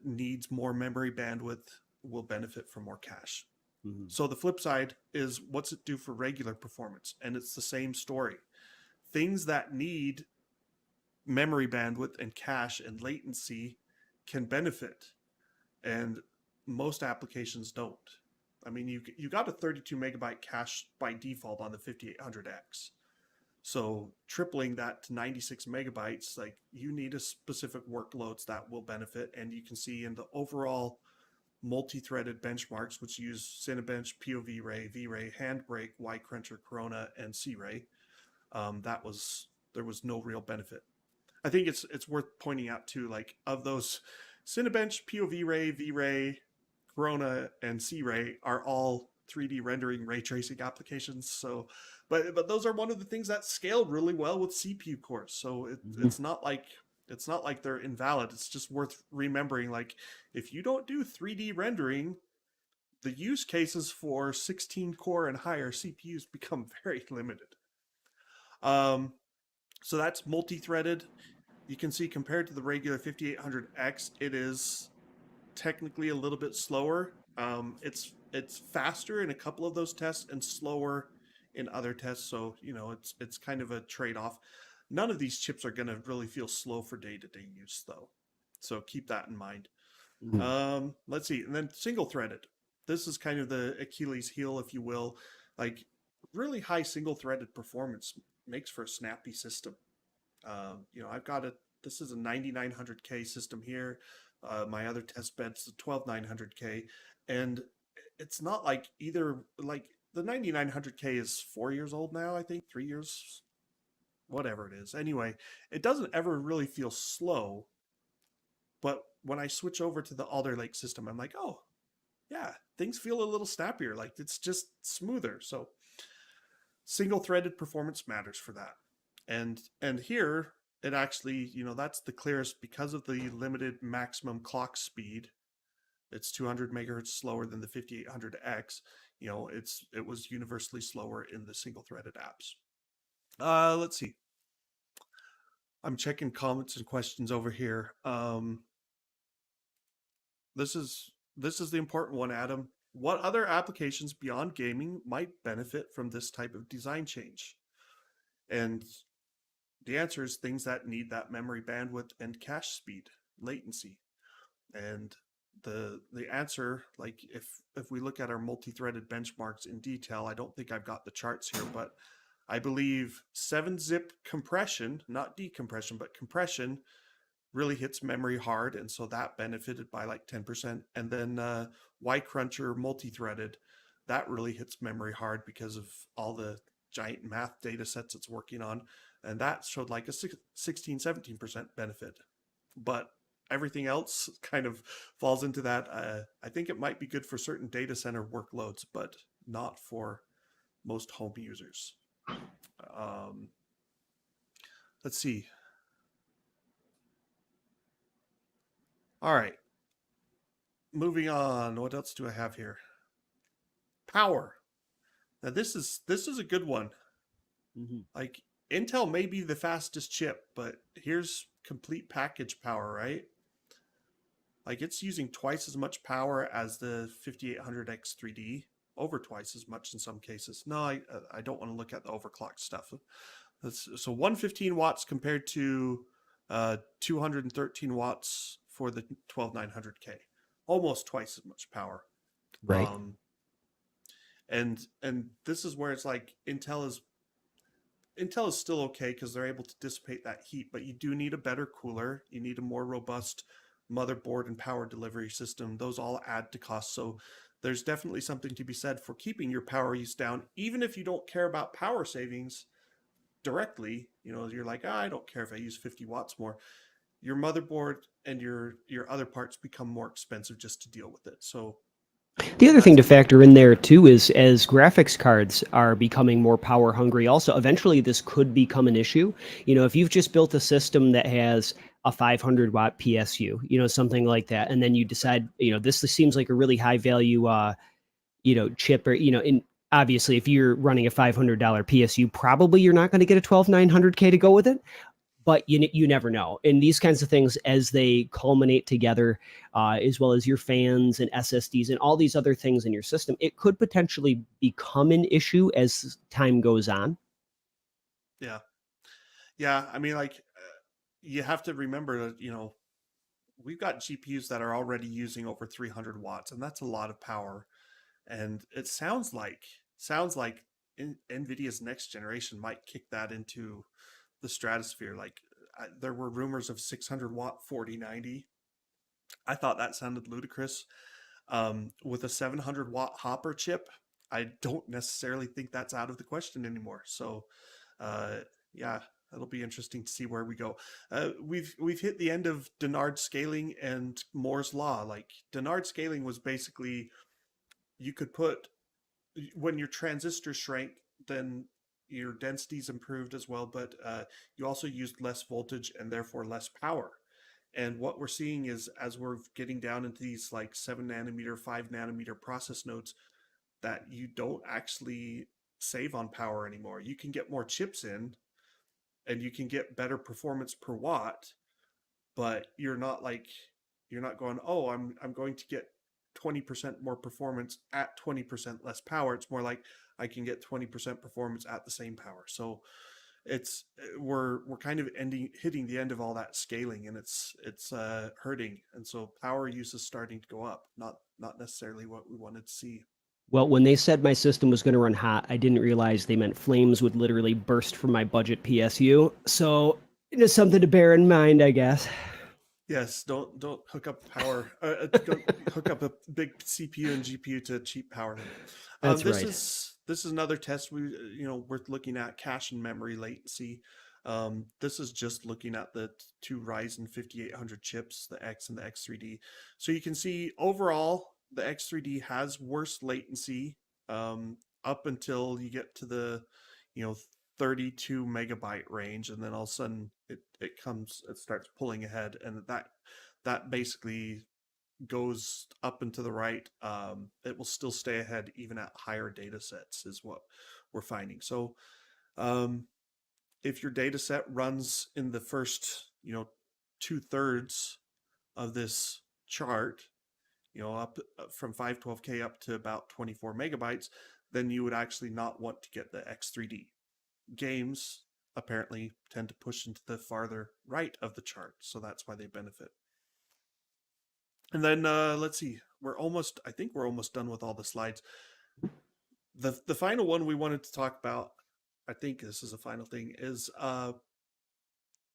needs more memory bandwidth will benefit from more cache. Hmm. So the flip side is, what's it do for regular performance? And it's the same story. Things that need memory bandwidth and cache and latency can benefit, and most applications don't. I mean, you got a 32 megabyte cache by default on the 5800X. So tripling that to 96 megabytes, like you need a specific workloads that will benefit. And you can see in the overall multi-threaded benchmarks, which use Cinebench, POV Ray, V-Ray, Handbrake, Y-Cruncher, Corona, and C-Ray, there was no real benefit. I think it's worth pointing out too, like of those, Cinebench, POV Ray, V-Ray, Corona, and C-Ray are all 3D rendering ray tracing applications. So, but those are one of the things that scaled really well with CPU cores. So it's not like they're invalid. It's just worth remembering, like if you don't do 3D rendering, the use cases for 16 core and higher CPUs become very limited. So that's multi-threaded. You can see compared to the regular 5800X, it is technically a little bit slower. It's faster in a couple of those tests and slower in other tests. So it's kind of a trade-off. None of these chips are going to really feel slow for day-to-day use, though. So keep that in mind. Let's see, and then single-threaded. This is kind of the Achilles heel, if you will. Like really high single-threaded performance makes for a snappy system. I've got this is a 9900K system here. My other test bed's a 12900K, and it's not like either, like the 9900K is 4 years old now, I think 3 years, whatever it is. Anyway, it doesn't ever really feel slow, but when I switch over to the Alder Lake system, I'm like, oh yeah, things feel a little snappier, like it's just smoother. So single threaded performance matters for that. And here it actually, that's the clearest because of the limited maximum clock speed. It's 200 megahertz slower than the 5800X. It was universally slower in the single threaded apps. Let's see. I'm checking comments and questions over here. This is the important one, Adam. What other applications beyond gaming might benefit from this type of design change? And the answer is things that need that memory bandwidth and cache speed, latency. And the answer, like if we look at our multi-threaded benchmarks in detail, I don't think I've got the charts here, but I believe 7-zip compression, not decompression, but compression, really hits memory hard, and so that benefited by like 10%. And then Y-Cruncher multi-threaded, that really hits memory hard because of all the giant math data sets it's working on, and that showed like a 16-17% benefit. But everything else kind of falls into that. I think it might be good for certain data center workloads, but not for most home users. Let's see. All right. Moving on. What else do I have here? Power. Now this is a good one. Like Intel may be the fastest chip, but here's complete package power, right? Like it's using twice as much power as the 5800X 3D, over twice as much in some cases. No, I don't want to look at the overclocked stuff. So 115 watts compared to 213 watts for the 12900K, almost twice as much power. Right. And this is where it's like Intel is still okay because they're able to dissipate that heat, but you do need a better cooler. You need a more robust motherboard and power delivery system. Those all add to cost. So there's definitely something to be said for keeping your power use down, even if you don't care about power savings directly. You're like, I don't care if I use 50 watts more. Your motherboard and your other parts become more expensive just to deal with it. So the other thing to factor in there too is as graphics cards are becoming more power hungry, also eventually this could become an issue. If you've just built a system that has a 500 watt PSU, something like that, and then you decide, this seems like a really high value, chip, or, obviously if you're running a $500 PSU, probably you're not going to get a 12900K to go with it. But you never know. And these kinds of things, as they culminate together, as well as your fans and SSDs and all these other things in your system, it could potentially become an issue as time goes on. Yeah. I mean, like, you have to remember that, we've got GPUs that are already using over 300 watts, and that's a lot of power. And it sounds like NVIDIA's next generation might kick that into the stratosphere. Like there were rumors of 600-watt 4090. I thought that sounded ludicrous. With a 700-watt Hopper chip, I don't necessarily think that's out of the question anymore. So, uh, yeah, it'll be interesting to see where we go. We've hit the end of Dennard scaling and Moore's law. Like Dennard scaling was basically you could put when your transistor shrank, then your densities improved as well, but you also used less voltage and therefore less power. And what we're seeing is as we're getting down into these like 7 nanometer, 5 nanometer process nodes, that you don't actually save on power anymore. You can get more chips in and you can get better performance per watt, but you're not going, oh, I'm going to get 20% more performance at 20% less power. It's more like I can get 20% performance at the same power. So it's we're kind of hitting the end of all that scaling, and it's hurting. And so power use is starting to go up, not necessarily what we wanted to see. Well, when they said my system was going to run hot, I didn't realize they meant flames would literally burst from my budget PSU. So it is something to bear in mind, I guess. Yes, don't hook up power. Don't hook up a big CPU and GPU to cheap power them. That's This right. is another test we're looking at cache and memory latency. This is just looking at the two Ryzen 5800 chips, the X and the X3D. So you can see overall the X3D has worse latency up until you get to the you know 32 megabyte range, and then all of a sudden it starts pulling ahead, and that basically goes up and to the right. It will still stay ahead even at higher data sets is what we're finding. So um, if your data set runs in the first 2/3 of this chart, up from 512K up to about 24 megabytes, then you would actually not want to get the X3D. Games apparently tend to push into the farther right of the chart, so that's why they benefit. And then let's see, I think we're almost done with all the slides. The final one we wanted to talk about, I think this is the final thing, is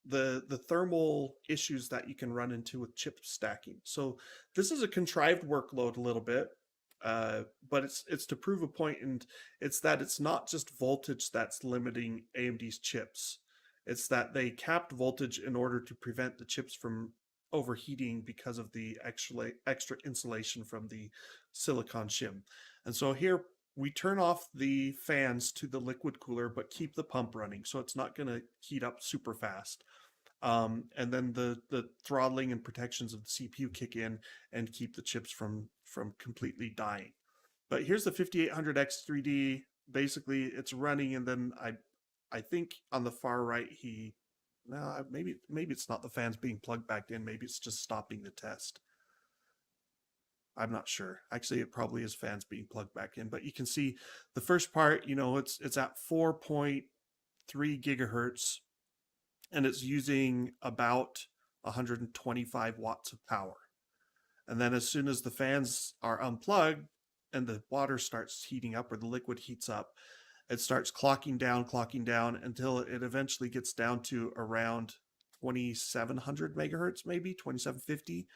the thermal issues that you can run into with chip stacking. So this is a contrived workload a little bit, but it's to prove a point, and it's that it's not just voltage that's limiting AMD's chips. It's that they capped voltage in order to prevent the chips from overheating because of the extra insulation from the silicon shim. And so here we turn off the fans to the liquid cooler, but keep the pump running, so it's not going to heat up super fast. And then the throttling and protections of the CPU kick in and keep the chips from completely dying. But here's the 5800X3D. Basically, it's running, and then I think on the far right no, maybe it's not the fans being plugged back in. Maybe it's just stopping the test. I'm not sure. Actually, it probably is fans being plugged back in. But you can see the first part. It's at 4.3 gigahertz, and it's using about 125 watts of power. And then as soon as the fans are unplugged and the water starts heating up, or the liquid heats up, it starts clocking down until it eventually gets down to around 2700 megahertz, maybe 2750,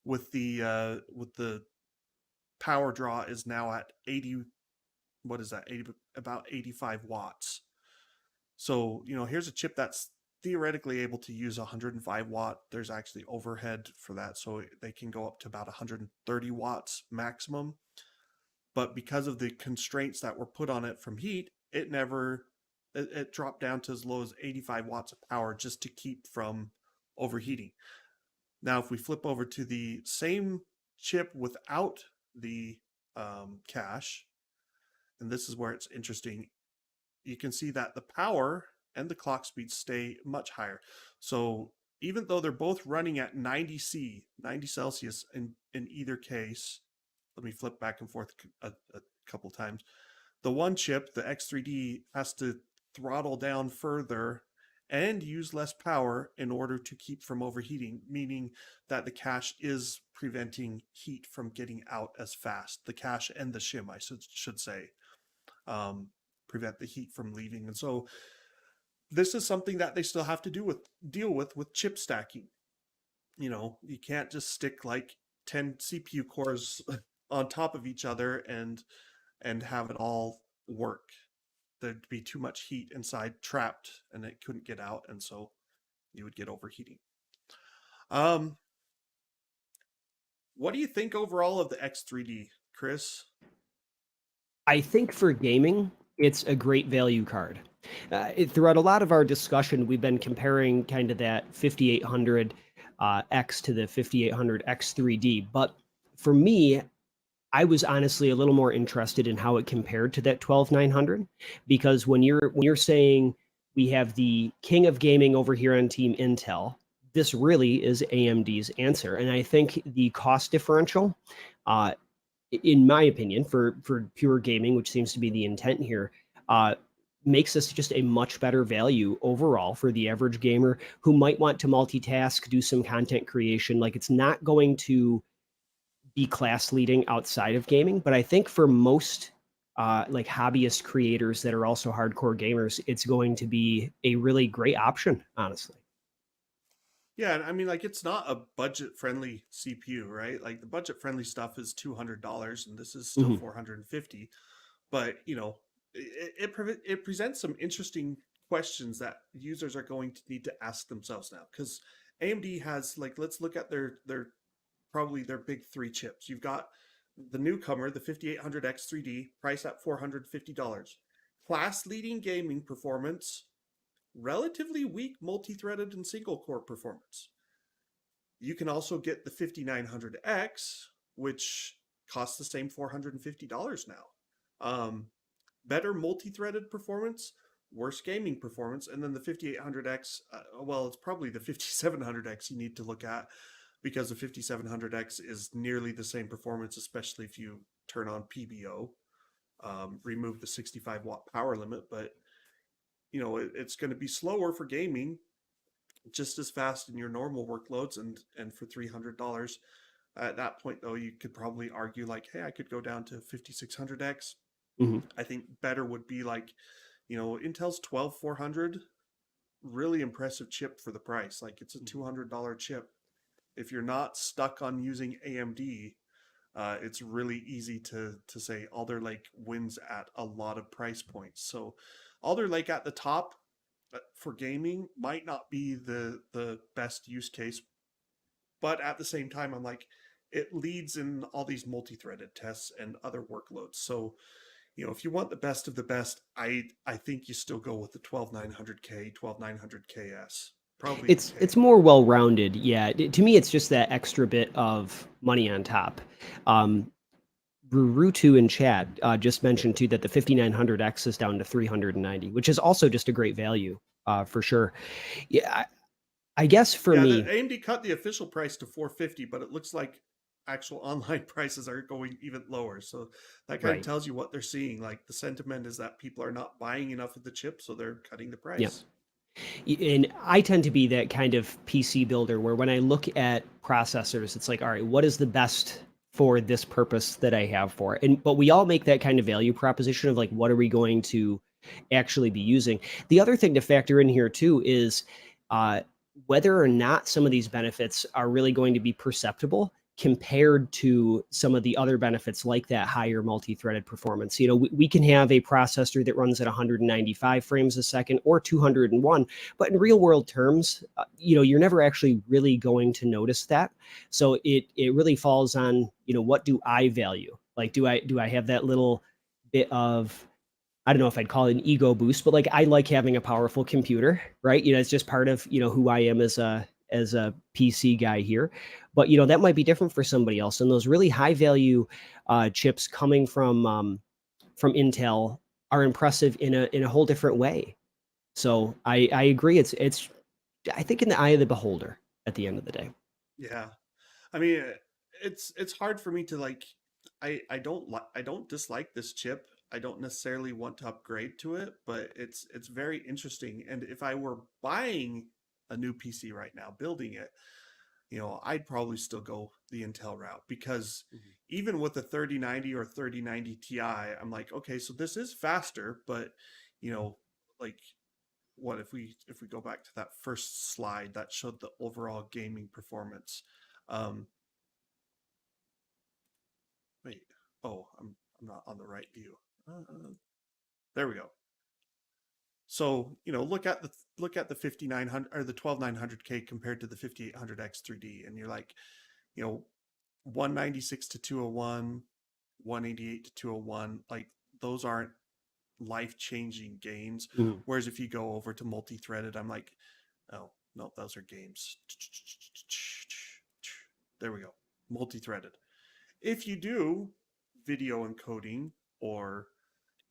with the power draw is now at 80. What is that? 80, about 85 watts. So, here's a chip that's theoretically able to use 105 watt. There's actually overhead for that, so they can go up to about 130 watts maximum. But because of the constraints that were put on it from heat, it dropped down to as low as 85 watts of power just to keep from overheating. Now, if we flip over to the same chip without the cache, and this is where it's interesting, you can see that the power and the clock speed stay much higher. So even though they're both running at 90 Celsius in either case, let me flip back and forth a couple times. The one chip, the X3D, has to throttle down further and use less power in order to keep from overheating, meaning that the cache is preventing heat from getting out as fast. The cache and the shim, I should say, um, prevent the heat from leaving. And so this is something that they still have to deal with chip stacking. You can't just stick like 10 CPU cores on top of each other and have it all work. There'd be too much heat inside trapped and it couldn't get out, and so you would get overheating. Um, what do you think overall of the X3D, Chris? I think for gaming, it's a great value card. Throughout a lot of our discussion, we've been comparing kind of that 5800 X to the 5800 X3D. But for me, I was honestly a little more interested in how it compared to that 12900, because when you're saying we have the king of gaming over here on Team Intel, this really is AMD's answer. And I think the cost differential, uh, in my opinion, for pure gaming, which seems to be the intent here, uh, makes this just a much better value overall for the average gamer who might want to multitask, do some content creation. Like, it's not going to be class leading outside of gaming, but I think for most like hobbyist creators that are also hardcore gamers, it's going to be a really great option, honestly. Yeah, and I mean, like, it's not a budget-friendly CPU, right? Like, the budget-friendly stuff is $200, and this is still Mhm. 450. But it presents some interesting questions that users are going to need to ask themselves now. Because AMD has, like, let's look at their probably their big three chips. You've got the newcomer, the 5800X3D, priced at $450. Class-leading gaming performance, relatively weak multi-threaded and single-core performance. You can also get the 5900X, which costs the same $450 now. Better multi-threaded performance, worse gaming performance, and then the 5800X. Well, it's probably the 5700X you need to look at, because the 5700X is nearly the same performance, especially if you turn on PBO, remove the 65-watt power limit. But it's going to be slower for gaming, just as fast in your normal workloads, and for $300. At that point, though, you could probably argue like, hey, I could go down to 5600X. Mhm. I think better would be like, Intel's 12400, really impressive chip for the price. Like, it's a $200 chip. If you're not stuck on using AMD, it's really easy to say Alder Lake wins at a lot of price points. So Alder Lake at the top for gaming might not be the best use case, but at the same time, I'm like, it leads in all these multi-threaded tests and other workloads. So if you want the best of the best, I think you still go with the 12900K, 12900KS, probably the It's K. more well rounded. Yeah, to me, it's just that extra bit of money on top. Um, Rurutu in chat just mentioned too that the 5900X is down to 390, which is also just a great value for sure. Yeah, I guess for Yeah, the me, AMD cut the official price to 450, but it looks like actual online prices are going even lower. So that kind of right. tells you what they're seeing. Like, the sentiment is that people are not buying enough of the chip, so they're cutting the Yeah. price. And I tend to be that kind of PC builder where when I look at processors, it's like, all right, what is the best for this purpose that I have for it? But we all make that kind of value proposition of like, what are we going to actually be using? The other thing to factor in here too is uh, whether or not some of these benefits are really going to be perceptible compared to some of the other benefits like that higher multi-threaded performance. We can have a processor that runs at 195 frames a second or 201, but in real world terms, you're never actually really going to notice that. So it really falls on, what do I value? Like, do I have that little bit of, I don't know if I'd call it an ego boost, but like, I like having a powerful computer, right? It's just part of, who I am as a PC guy here. But that might be different for somebody else. And those really high value chips coming from Intel are impressive in a whole different way. So I agree. It's I think in the eye of the beholder at the end of the day. Yeah. I mean, it's hard for me to like. I don't dislike this chip. I don't necessarily want to upgrade to it, but it's very interesting. And if I were buying a new PC right now, building it, I'd probably still go the Intel route because Mhm. even with the 3090 or 3090 Ti, I'm like, okay, so this is faster, but you know, like what if we go back to that first slide that showed the overall gaming performance? Um, wait, oh, I'm not on the right view. There we go. So look at the 5900 or the 12900K compared to the 5800X 3D, and you're like, you know, 196 to 201, 188 to 201, like those aren't life changing gains. Mhm. Whereas if you go over to multi threaded, I'm like, oh no, those are games. There we go, multi threaded. If you do video encoding or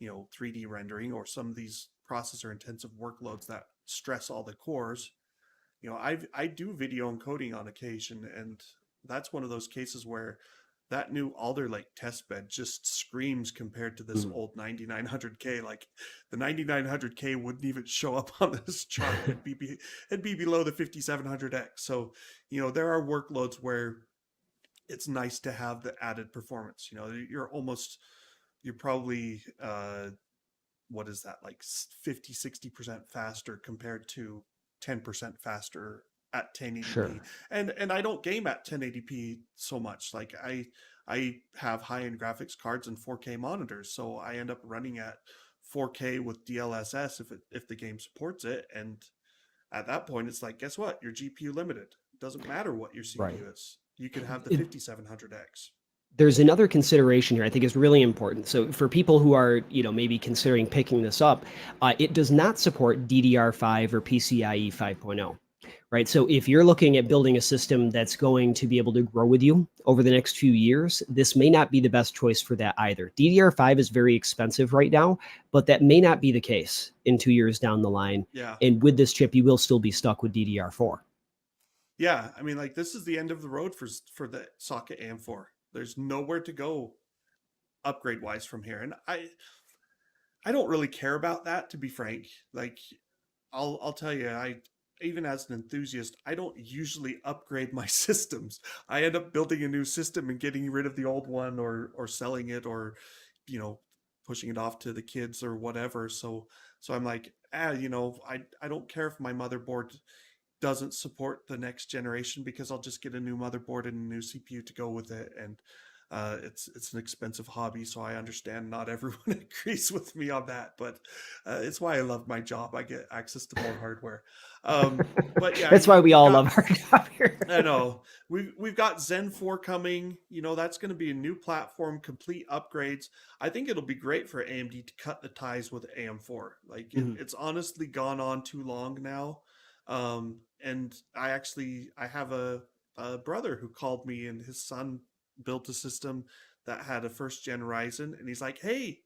3D rendering or some of these processor intensive workloads that stress all the cores, I do video encoding on occasion, and that's one of those cases where that new Alder Lake test bed just screams compared to this Mhm. old 9900K. Like the 9900K wouldn't even show up on this chart. It'd be below the 5700X. So there are workloads where it's nice to have the added performance. You're probably what is that, like 50-60% faster compared to 10% faster at 1080p. Sure. And I don't game at 1080p so much. Like I have high-end graphics cards and 4K monitors, so I end up running at 4K with DLSS if the game supports it. And at that point it's like, guess what, you're GPU limited. It doesn't matter what your Right. CPU is. You can have the It, 5700X. there's another consideration here I think is really important. So for people who are, maybe considering picking this up, it does not support DDR5 or PCIe 5.0. Right. So if you're looking at building a system that's going to be able to grow with you over the next few years, this may not be the best choice for that either. DDR5 is very expensive right now, but that may not be the case in 2 years down the line. Yeah. And with this chip, you will still be stuck with DDR4. Yeah, I mean, like this is the end of the road for the socket AM4. There's nowhere to go upgrade wise from here, and I don't really care about that, to be frank. Like I'll tell you, I even as an enthusiast, I don't usually upgrade my systems. I end up building a new system and getting rid of the old one, or selling it, or you know pushing it off to the kids or whatever. So I'm like, I don't care if my motherboard doesn't support the next generation because I'll just get a new motherboard and a new CPU to go with it. And it's an expensive hobby, so I understand not everyone agrees with me on that, but it's why I love my job. I get access to more hardware. But yeah, That's why we we've all got. love our job here. I know we've got Zen 4 coming. That's going to be a new platform, complete upgrades. I think it'll be great for AMD to cut the ties with AM4. Like Mhm. it's honestly gone on too long now. And I have a brother who called me, and his son built a system that had a first gen Ryzen, and he's like, "Hey,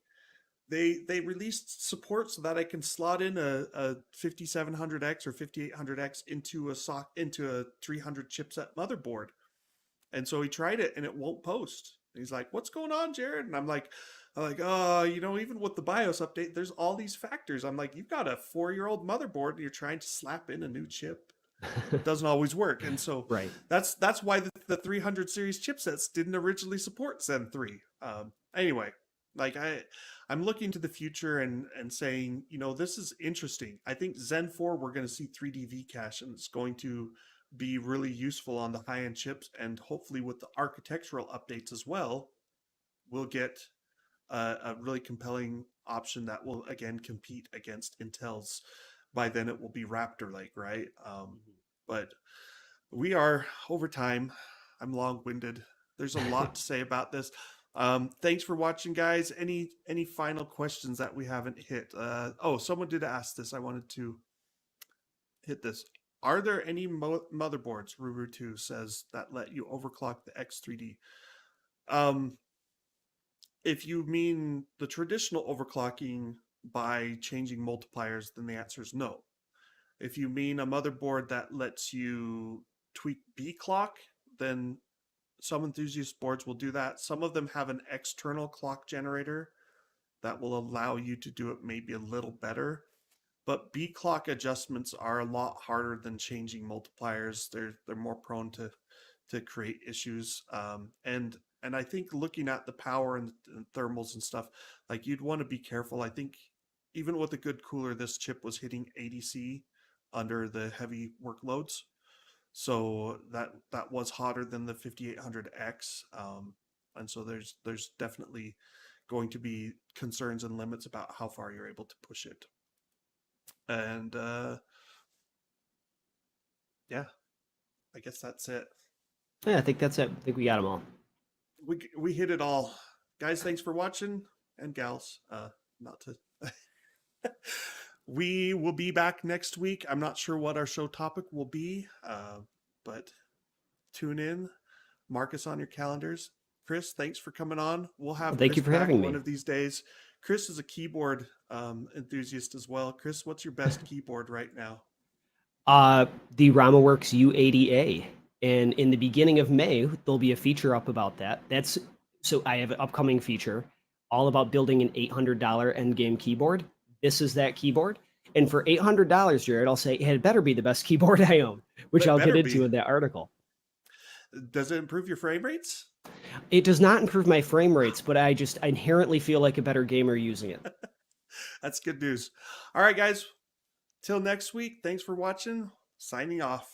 they released support so that I can slot in a 5700X or 5800X into a 300 chipset motherboard." And so he tried it, and it won't post. And he's like, "What's going on, Jared?" And I'm like, "Oh, even with the BIOS update, there's all these factors." I'm like, "You've got a 4-year-old motherboard, and you're trying to slap in a new chip. Doesn't always work." And so Right. that's why the 300 series chipsets didn't originally support Zen 3. Anyway, like I'm looking to the future and saying, this is interesting. I think Zen 4, we're going to see 3D V cache, and it's going to be really useful on the high end chips, and hopefully with the architectural updates as well, we'll get a really compelling option that will again compete against Intel's. By then it will be Raptor Lake, right? But we are over time. I'm long-winded. There's a lot to say about this. Thanks for watching, guys. Any final questions that we haven't hit? Someone did ask this. I wanted to hit this. Are there any motherboards, Ruru2 says, that let you overclock the X3D? Um, if you mean the traditional overclocking by changing multipliers, then the answer is no. If you mean a motherboard that lets you tweak B clock, then some enthusiast boards will do that. Some of them have an external clock generator that will allow you to do it maybe a little better. But B clock adjustments are a lot harder than changing multipliers. They're more prone to create issues. And I think looking at the power and thermals and stuff, like you'd want to be careful. I think even with a good cooler, this chip was hitting 80C under the heavy workloads. So that was hotter than the 5800X. And so there's definitely going to be concerns and limits about how far you're able to push it. And yeah, I guess that's it. Yeah, I think that's it. I think we got them all. We hit it all, guys. Thanks for watching, and gals. Not to. We will be back next week. I'm not sure what our show topic will be, but tune in. Mark us on your calendars. Chris, thanks for coming on. We'll have Thank Chris you for back having me. one of these days. Chris is a keyboard enthusiast as well. Chris, what's your best keyboard right now? The RamaWorks U80A, and in the beginning of May, there'll be a feature up about that. So I have an upcoming feature all about building an $800 endgame keyboard. This is that keyboard. And for $800, Jared, I'll say it better be the best keyboard I own, which It I'll get better into be. in that article. Does it improve your frame rates? It does not improve my frame rates, but I just inherently feel like a better gamer using it. That's good news. All right, guys. Till next week. Thanks for watching. Signing off.